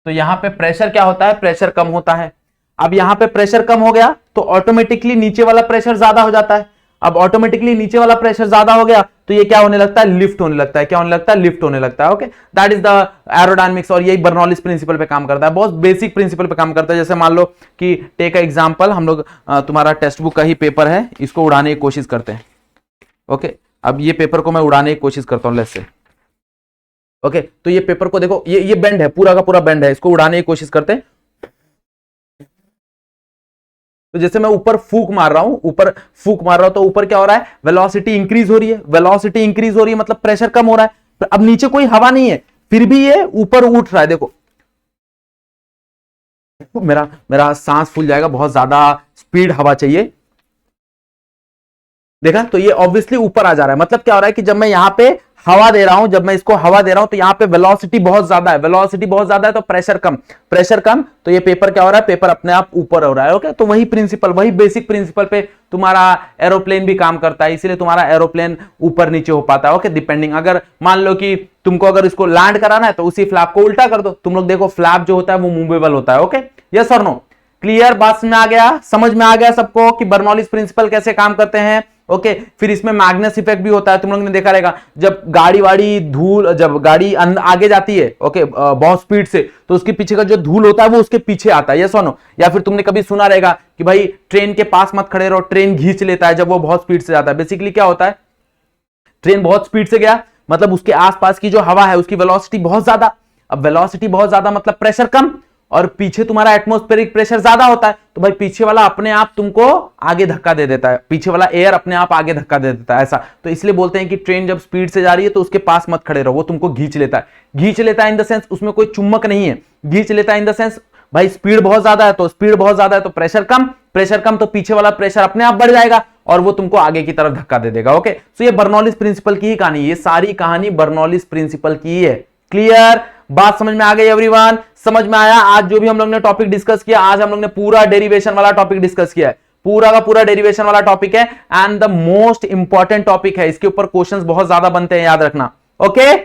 Speaker 1: तो यहां पे प्रेशर क्या होता है? प्रेशर कम होता है। अब यहां पे प्रेशर कम हो गया तो ऑटोमेटिकली नीचे वाला प्रेशर ज्यादा हो जाता है। अब ऑटोमेटिकली नीचे वाला प्रेशर ज्यादा हो गया तो ये क्या होने लगता है? लिफ्ट होने लगता है। क्या होने लगता है? लिफ्ट होने लगता है। Okay, that is the aerodynamics, और यही बर्नौलिस प्रिंसिपल पे काम करता है, बहुत बेसिक प्रिंसिपल पे काम करता है। जैसे मान लो कि टेक अ एग्जांपल, हम लोग तुम्हारा टेक्स्ट बुक का ही पेपर है, इसको उड़ाने की कोशिश करते हैं। ओके, अब ये पेपर को मैं उड़ाने की कोशिश करता हूं लेट्स से। ओके, तो ये पेपर को देखो, ये बेंड है, पूरा का पूरा बेंड है, इसको उड़ाने की कोशिश करते हैं। तो जैसे मैं ऊपर फूक मार रहा हूं, तो ऊपर क्या हो रहा है? वेलोसिटी इंक्रीज हो रही है। वेलोसिटी इंक्रीज हो रही है मतलब प्रेशर कम हो रहा है। अब नीचे कोई हवा नहीं है, फिर भी ये ऊपर उठ रहा है। देखो मेरा सांस फूल जाएगा, बहुत ज्यादा स्पीड हवा चाहिए। देखा, तो ये ऑब्वियसली ऊपर आ जा रहा है। मतलब क्या हो रहा है कि जब मैं यहां पे हवा दे रहा हूं, जब मैं इसको हवा दे रहा हूं तो यहां पे वेलोसिटी बहुत ज्यादा है, वेलोसिटी बहुत ज्यादा है तो प्रेशर कम, प्रेशर कम, तो ये पेपर क्या हो रहा है? पेपर अपने आप ऊपर हो रहा है। ओके, तो वही प्रिंसिपल, वही बेसिक प्रिंसिपल पे तुम्हारा एरोप्लेन भी काम करता है, इसीलिए तुम्हारा एरोप्लेन ऊपर नीचे हो पाता है। ओके, डिपेंडिंग, अगर मान लो कि तुमको अगर इसको लैंड कराना है तो उसी फ्लैप को उल्टा कर दो। तुम लोग देखो फ्लैप जो होता है वो मूवेबल होता है। ओके, यस और नो? क्लियर? बात में आ गया, समझ में आ गया सबको कि बर्नौलिस प्रिंसिपल कैसे काम करते हैं? ओके, फिर इसमें मैग्नेस इफेक्ट भी होता है, तुम लोगों ने देखा रहेगा, जब गाड़ी वाड़ी धूल, जब गाड़ी आगे जाती है ओके बहुत स्पीड से, तो उसके पीछे का जो धूल होता है वो उसके पीछे आता है, ये सुनो। या फिर तुमने कभी सुना रहेगा कि भाई ट्रेन के पास मत खड़े रहो, ट्रेन खींच लेता है जब वो बहुत स्पीड से जाता है। बेसिकली क्या होता है, ट्रेन बहुत स्पीड से गया मतलब उसके आसपास की जो हवा है उसकी वेलोसिटी बहुत ज्यादा। अब वेलोसिटी बहुत ज्यादा मतलब प्रेशर कम, और पीछे तुम्हारा एटमॉस्फेरिक प्रेशर ज्यादा होता है, तो भाई पीछे वाला अपने आप तुमको आगे धक्का दे देता है, पीछे वाला एयर अपने आप आगे धक्का दे देता है, ऐसा। तो इसलिए बोलते हैं कि ट्रेन जब स्पीड से जा रही है तो उसके पास मत खड़े रहो, वो तुमको खींच लेता है। खींच लेता है इन द सेंस उसमें कोई चुम्बक नहीं है, खींच लेता है इन द सेंस भाई स्पीड बहुत ज्यादा है, तो स्पीड बहुत ज्यादा है तो प्रेशर कम, प्रेशर कम तो पीछे वाला प्रेशर अपने आप बढ़ जाएगा और वो तुमको आगे की तरफ धक्का दे देगा। ओके, सो ये बर्नौलिस प्रिंसिपल की ही कहानी, ये सारी कहानी बर्नौलिस प्रिंसिपल की है। क्लियर? बात समझ में आ गई एवरीवन? समझ में आया? आज जो भी हम लोग ने टॉपिक डिस्कस किया, आज हम लोग ने पूरा डेरिवेशन वाला टॉपिक डिस्कस किया है, पूरा का पूरा डेरिवेशन वाला टॉपिक है and the most important topic है। इसके ऊपर क्वेश्चंस बहुत ज्यादा बनते हैं, याद रखना। ओके,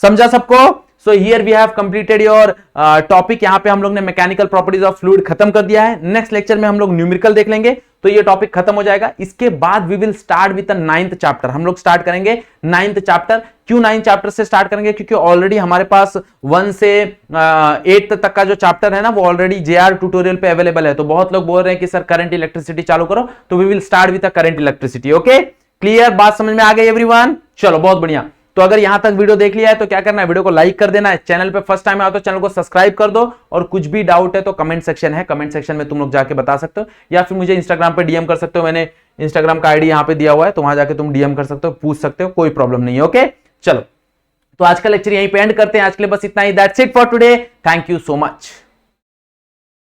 Speaker 1: समझा सबको? So here we have completed your topic. यहां पे हम लोग ने मैकेनिकल प्रॉपर्टीज ऑफ फ्लूइड खत्म कर दिया है। नेक्स्ट लेक्चर में हम लोग न्यूमेरिकल देख लेंगे, तो ये टॉपिक खत्म हो जाएगा। इसके बाद we will start with the 9th chapter. हम लोग स्टार्ट करेंगे 9th चैप्टर। क्यों 9th चैप्टर से स्टार्ट करेंगे? क्योंकि ऑलरेडी हमारे पास 1 से 8 तक का जो चैप्टर है ना, वो ऑलरेडी जेआर ट्यूटोरियल पे अवेलेबल है। तो बहुत लोग बोल रहे हैं कि सर करंट इलेक्ट्रिसिटी चालू करो, तो we will start with the current electricity. Okay, clear? बात समझ में आ गई एवरीवन? चलो, बहुत बढ़िया। तो अगर यहां तक वीडियो देख लिया है तो क्या करना है, वीडियो को लाइक कर देना है। चैनल पे फर्स्ट टाइम आए तो चैनल को सब्सक्राइब कर दो, और कुछ भी डाउट है तो कमेंट सेक्शन है, कमेंट सेक्शन में तुम लोग जाके बता सकते हो, या फिर मुझे इंस्टाग्राम पे डीएम कर सकते हो। मैंने इंस्टाग्राम का आईडी यहां पे दिया हुआ है, तो वहां जाके तुम डीएम कर सकते हो, पूछ सकते हो, कोई प्रॉब्लम नहीं है। ओके, चलो, तो आज का लेक्चर यहीं पे एंड करते हैं। आज के लिए बस इतना ही। That's it for today. Thank you so much.